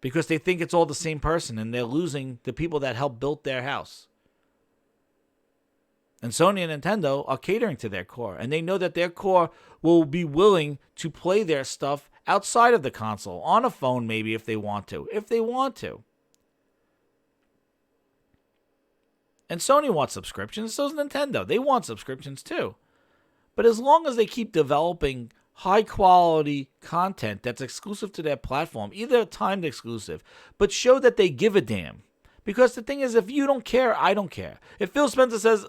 Because they think it's all the same person, and they're losing the people that helped build their house. And Sony and Nintendo are catering to their core, and they know that their core will be willing to play their stuff outside of the console, on a phone maybe if they want to. And Sony wants subscriptions, so does Nintendo. They want subscriptions too. But as long as they keep developing high-quality content that's exclusive to their platform, either timed exclusive, but show that they give a damn. Because the thing is, if you don't care, I don't care. If Phil Spencer says,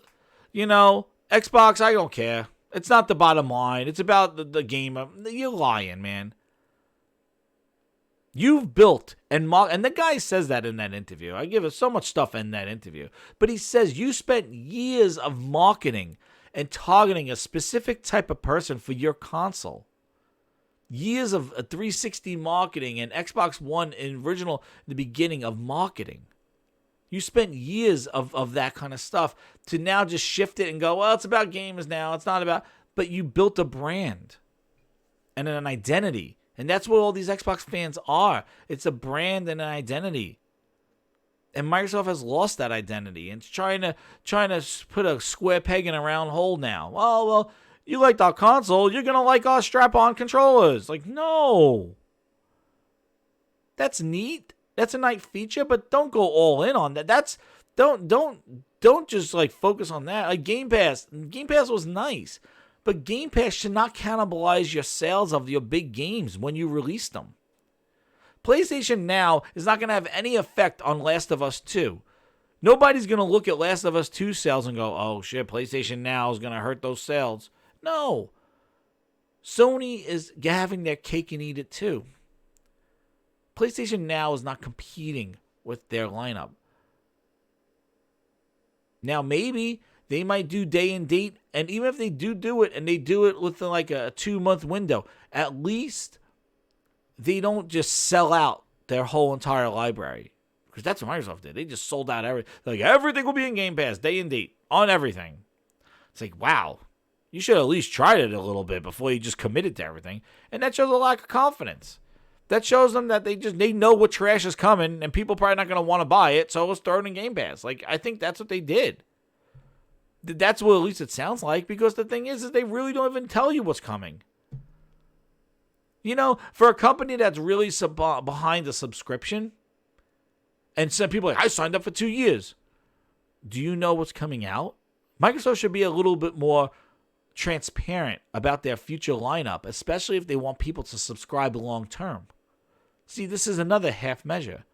Xbox, I don't care. It's not the bottom line. It's about the game. You're lying, man. You've built and the guy says that in that interview. I give it so much stuff in that interview. But he says you spent years of marketing and targeting a specific type of person for your console. Years of 360 marketing and Xbox One the beginning of marketing. You spent years of that kind of stuff to now just shift it and go, well, it's about games now. It's not about... But you built a brand and an identity. And that's what all these Xbox fans are. It's a brand and an identity. And Microsoft has lost that identity and it's trying to put a square peg in a round hole now. Well, you liked our console, you're gonna like our strap-on controllers. Like, no. That's neat. That's a nice feature, but don't go all in on that. Don't just focus on that. Like Game Pass was nice, but Game Pass should not cannibalize your sales of your big games when you release them. PlayStation Now is not going to have any effect on Last of Us 2. Nobody's going to look at Last of Us 2 sales and go, oh shit, PlayStation Now is going to hurt those sales. No. Sony is having their cake and eat it too. PlayStation Now is not competing with their lineup. Now, maybe they might do day and date, and even if they do it, and they do it within like a 2-month window, at least they don't just sell out their whole entire library. Because that's what Microsoft did. They just sold out everything. Like, everything will be in Game Pass, day and date, on everything. It's like, wow. You should at least try it a little bit before you just committed to everything. And that shows a lack of confidence. That shows them that they know what trash is coming, and people probably not going to want to buy it, so let's throw it in Game Pass. Like, I think that's what they did. That's what at least it sounds like, because the thing is they really don't even tell you what's coming. You know, for a company that's really behind the subscription, and some people are like, I signed up for 2 years. Do you know what's coming out? Microsoft should be a little bit more transparent about their future lineup, especially if they want people to subscribe long term. See, this is another half measure.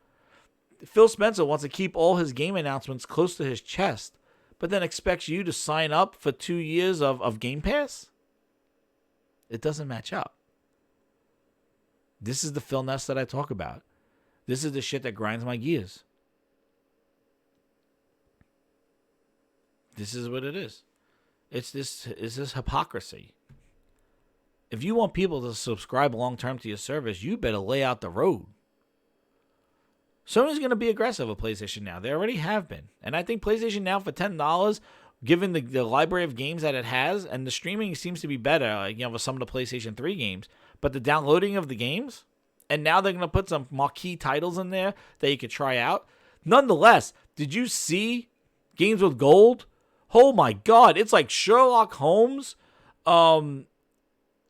Phil Spencer wants to keep all his game announcements close to his chest, but then expects you to sign up for 2 years of Game Pass? It doesn't match up. This is the Phil Ness that I talk about. This is the shit that grinds my gears. This is what it is. It's this hypocrisy. If you want people to subscribe long term to your service, you better lay out the road. Sony's going to be aggressive with PlayStation Now. They already have been. And I think PlayStation Now for $10, given the library of games that it has, and the streaming seems to be better, like, with some of the PlayStation 3 games, but the downloading of the games, and now they're going to put some marquee titles in there that you could try out. Nonetheless, did you see Games with Gold? Oh my God, it's like Sherlock Holmes, some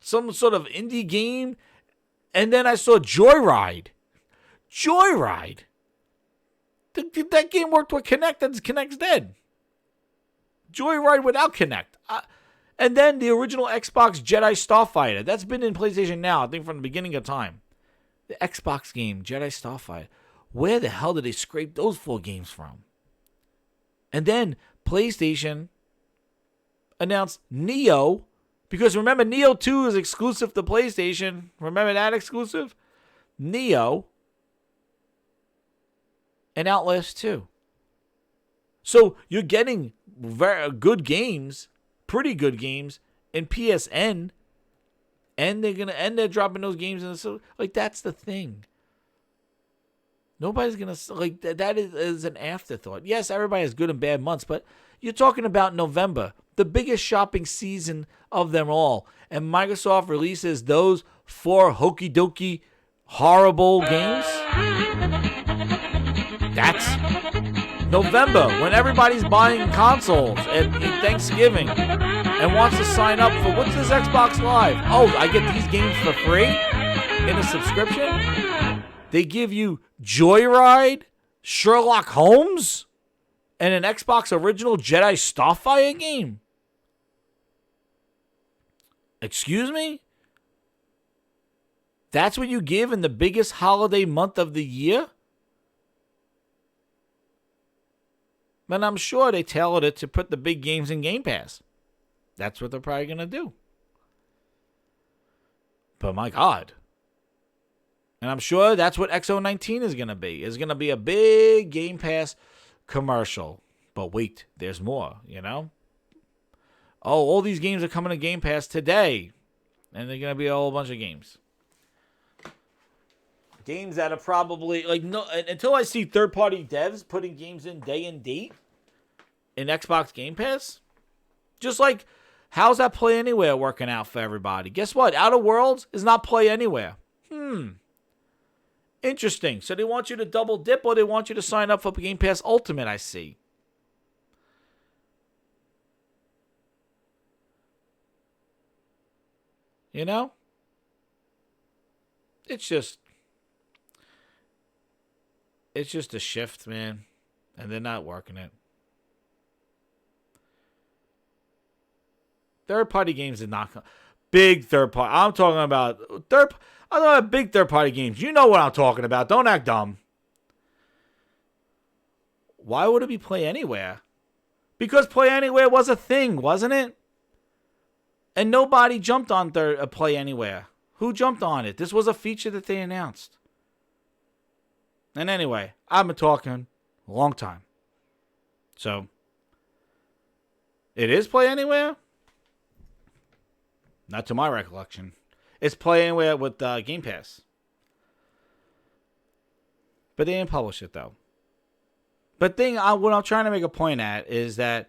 sort of indie game, and then I saw Joyride. Joyride. That game worked with Kinect, and Kinect's dead. Joyride without Kinect. And then the original Xbox Jedi Starfighter. That's been in PlayStation Now, I think, from the beginning of time. The Xbox game, Jedi Starfighter. Where the hell did they scrape those 4 games from? And then PlayStation announced Neo, because remember, Neo 2 is exclusive to PlayStation. Remember that exclusive? Neo and Outlast 2. So you're getting very good games, pretty good games in PSN, and they're dropping those games in the, like, that's the thing. Nobody's gonna, like, that is an afterthought. Yes, everybody has good and bad months, but you're talking about November, the biggest shopping season of them all, and Microsoft releases those 4 hokey dokey horrible games. That's November, when everybody's buying consoles at Thanksgiving and wants to sign up for, what's this Xbox Live? Oh, I get these games for free in a subscription? They give you Joyride, Sherlock Holmes, and an Xbox original Jedi Starfighter game? Excuse me? That's what you give in the biggest holiday month of the year? But I'm sure they tailored it to put the big games in Game Pass. That's what they're probably going to do. But my God. And I'm sure that's what XO19 is going to be. It's going to be a big Game Pass commercial. But wait, there's more, you know? Oh, all these games are coming to Game Pass today. And they're going to be a whole bunch of games. Games that are probably, like, no, until I see third-party devs putting games in day and date in Xbox Game Pass. Just like, how's that Play Anywhere working out for everybody? Guess what? Outer Worlds is not Play Anywhere. Interesting. So they want you to double dip, or they want you to sign up for Game Pass Ultimate, I see. You know? It's just a shift, man. And they're not working it. Third-party games are not big third-party. I'm talking about big third-party games. You know what I'm talking about. Don't act dumb. Why would it be Play Anywhere? Because Play Anywhere was a thing, wasn't it? And nobody jumped on Play Anywhere. Who jumped on it? This was a feature that they announced. And anyway, I've been talking a long time. So, it is Play Anywhere? Not to my recollection. It's Play Anywhere with Game Pass. But they didn't publish it, though. But what I'm trying to make a point at is that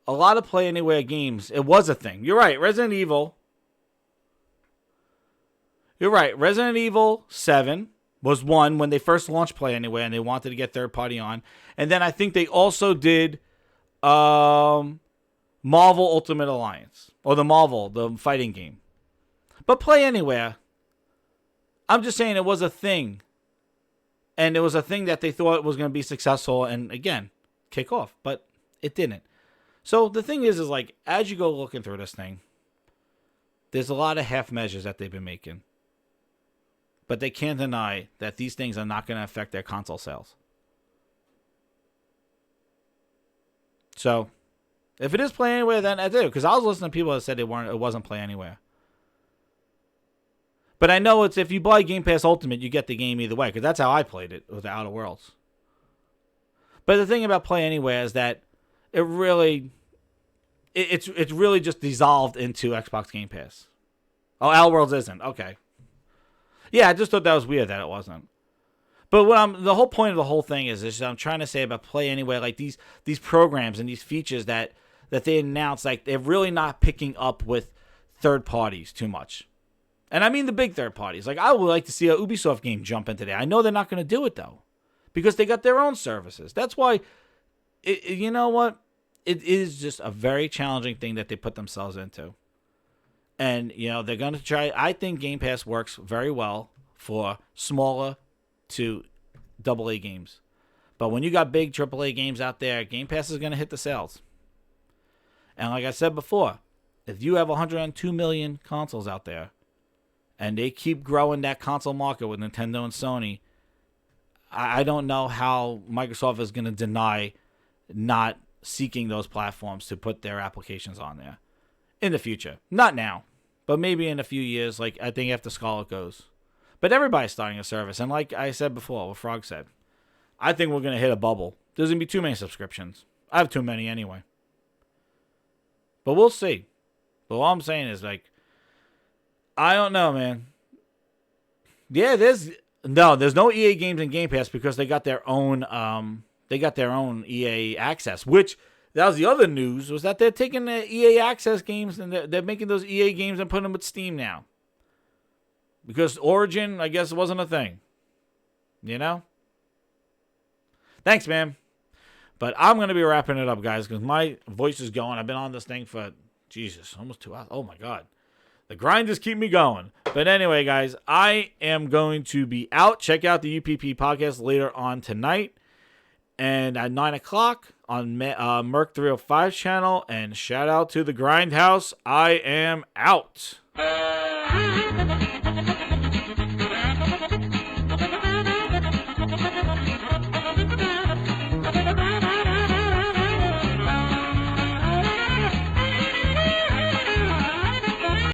a lot of Play Anywhere games, it was a thing. You're right, Resident Evil. You're right, Resident Evil 7 was one when they first launched Play Anywhere and they wanted to get third party on. And then I think they also did Marvel Ultimate Alliance. Or the fighting game. But Play Anywhere, I'm just saying it was a thing. And it was a thing that they thought was going to be successful and, again, kick off. But it didn't. So the thing is like, as you go looking through this thing, there's a lot of half measures that they've been making. But they can't deny that these things are not going to affect their console sales. So, if it is Play Anywhere, then I do. Because I was listening to people that said it wasn't Play Anywhere. But I know it's if you buy Game Pass Ultimate, you get the game either way. Because that's how I played it with the Outer Worlds. But the thing about Play Anywhere is that it really, it's really just dissolved into Xbox Game Pass. Oh, Outer Worlds isn't. Okay. Yeah, I just thought that was weird that it wasn't. But the whole point of the whole thing is I'm trying to say about Play Anywhere, like these programs and these features that they announced, like they're really not picking up with third parties too much. And I mean the big third parties. Like I would like to see a Ubisoft game jump into there. I know they're not going to do it though, because they got their own services. That's why, you know what? It is just a very challenging thing that they put themselves into. And, you know, they're going to try. I think Game Pass works very well for smaller to AA games. But when you got big AAA games out there, Game Pass is going to hit the sales. And like I said before, if you have 102 million consoles out there, and they keep growing that console market with Nintendo and Sony, I don't know how Microsoft is going to deny not seeking those platforms to put their applications on there in the future. Not now, but maybe in a few years, like I think after Scarlet goes. But everybody's starting a service, and like I said before, what Frog said, I think we're going to hit a bubble. There's going to be too many subscriptions. I have too many anyway. But we'll see. But all I'm saying is, like, I don't know, man. Yeah, there's no EA games in Game Pass because they got their own EA Access, which that was the other news, was that they're taking the EA Access games and they're making those EA games and putting them with Steam now. Because Origin, I guess, wasn't a thing. You know? Thanks, man. But I'm going to be wrapping it up, guys, because my voice is going. I've been on this thing for, Jesus, almost 2 hours. Oh, my God. The grind just keep me going. But anyway, guys, I am going to be out. Check out the UPP podcast later on tonight. And at 9 o'clock on Merc 305 channel. And shout out to the Grindhouse. I am out.